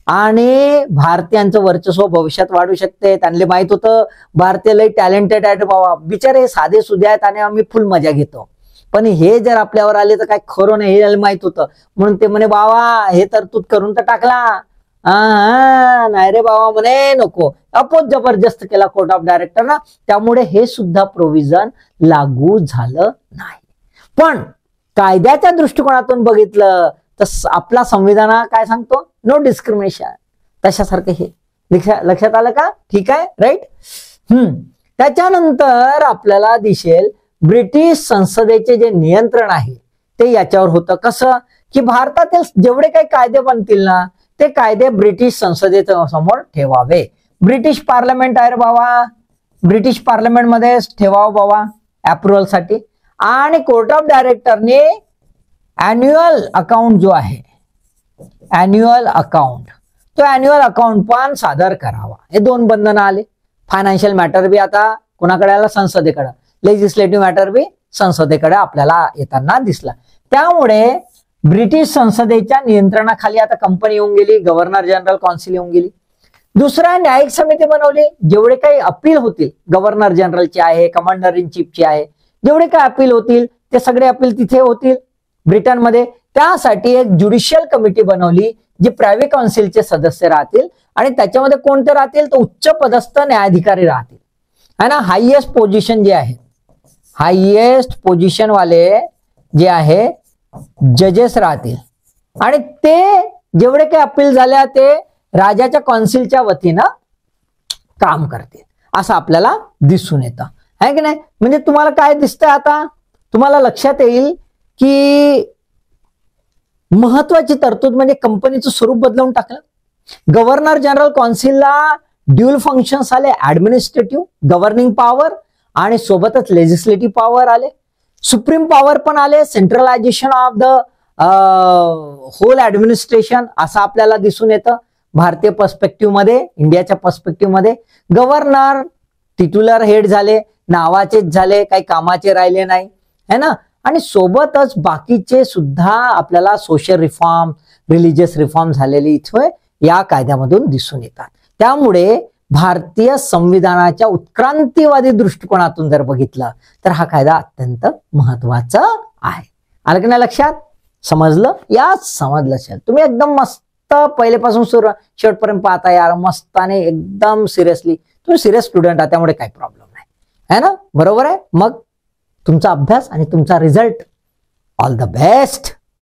आणि भारतीयांचं वर्चस्व भविष्यात वाढू शकते. त्यांना माहित होतं भारतीय लई टॅलेंटेड आहेत बाबा, बिचारे साधे सुधे आहेत आणि आम्ही फुल मजा घेतो, पण हे जर आपल्यावर आले तर काय खरं नाही हे माहित होतं. म्हणून ते म्हणे बाबा हे तरतूद करून तर टाकला, नाही रे बाबा म्हणे नको, अपोज जबरदस्त केला कोर्ट ऑफ डायरेक्टरना. त्यामुळे हे सुद्धा प्रोव्हिजन लागू झालं नाही. पण कायद्याच्या दृष्टिकोनातून बघितलं तर आपला संविधान काय सांगतो, नो डिस्क्रिमिनेशन. तशासारखं हे लक्षात आलं का. ठीक आहे, राईट. त्याच्यानंतर आपल्याला दिसेल ब्रिटिश संसदेचे जे नियंत्रण आहे ते याच्यावर होतं. कसं की भारतातील जेवढे काही कायदे बनतील ना ते कायदे ब्रिटिश संसदेच्या समोर ठेवावे. ब्रिटिश पार्लमेंट आहे रे बाबा, ब्रिटिश पार्लमेंट मध्ये ठेवावं बाबा अप्रुव्हल साठी. आणि कोर्ट ऑफ डायरेक्टरने अॅन्युअल अकाउंट जो आहे, अॅन्युअल अकाउंट, तो अॅन्युअल अकाउंट पण सादर करावा. हे 2 बंधनं आले. फायनान्शियल मॅटर बी आता कोणाकडे आला, संसदेकडे. लेजिस्लेटिव्ह मॅटर बी संसदेकडे आपल्याला येताना दिसला. त्यामुळे ब्रिटिश संसदेच्या नियंत्रणाखाली आता कंपनी येऊन गेली, गव्हर्नर जनरल काउन्सिल येऊन गेली. दुसरा न्यायिक समिती बनवली, जेवढे काही अपील होतील गव्हर्नर जनरलचे आहे, कमांडर इन चीफचे आहे, जेवढे काही अपील होतील ते सगळे अपील तिथे होतील ब्रिटनमध्ये. त्यासाठी एक ज्युडिशियल कमिटी बनवली जी प्रायव्ही काउन्सिलचे सदस्य राहतील आणि त्याच्यामध्ये कोणते राहतील तर उच्च पदस्थ न्यायाधिकारी राहतील है ना. हायएस्ट पोझिशन जे आहे, हायएस्ट पोझिशन वाले जे आहे जजेस राहतील आणि ते जेवढे काही अपील झाल्या ते राजाच्या कौन्सिलच्या वतीनं काम करतील असं आपल्याला दिसून येतं आहे की नाही. म्हणजे तुम्हाला काय दिसतंय आता, तुम्हाला लक्षात येईल की महत्वाची तरतूद म्हणजे कंपनीचं स्वरूप बदलवून टाकलं. गव्हर्नर जनरल कौन्सिलला ड्युअल फंक्शन्स आले, ऍडमिनिस्ट्रेटिव्ह, गव्हर्निंग पॉवर आणि सोबतच लेजिस्लेटिव्ह पॉवर आले, सुप्रीम पॉवर पण आले, सेंट्रलायझेशन ऑफ द होल ऍडमिनिस्ट्रेशन असं आपल्याला दिसून येतं भारतीय पर्स्पेक्टिव्ह मध्ये, इंडियाच्या पर्स्पेक्टिव्ह मध्ये. गव्हर्नर टिट्युलर हेड झाले, नावाचेच झाले, काही कामाचे राहिले नाही है ना. आणि सोबतच बाकीचे सुद्धा आपल्याला सोशल रिफॉर्म, रिलिजियस रिफॉर्म झालेले इथे या कायद्यामधून दिसून येतात. त्यामुळे भारतीय संविधानाच्या उत्क्रांतीवादी दृष्टिकोनातून जर बघितलं तर हा कायदा अत्यंत महत्वाचा आहे. आलं की नाही लक्षात, समजलं, याच समजलं असेल तुम्ही एकदम मस्त पहिलेपासून शेवटपर्यंत पाहता यार, मस्त आणि एकदम सिरियसली, तुम्ही सिरियस स्टुडंट आहात त्यामुळे काही प्रॉब्लेम नाही है ना. बरोबर आहे. मग तुमचा अभ्यास आणि तुमचा रिझल्ट, ऑल द बेस्ट.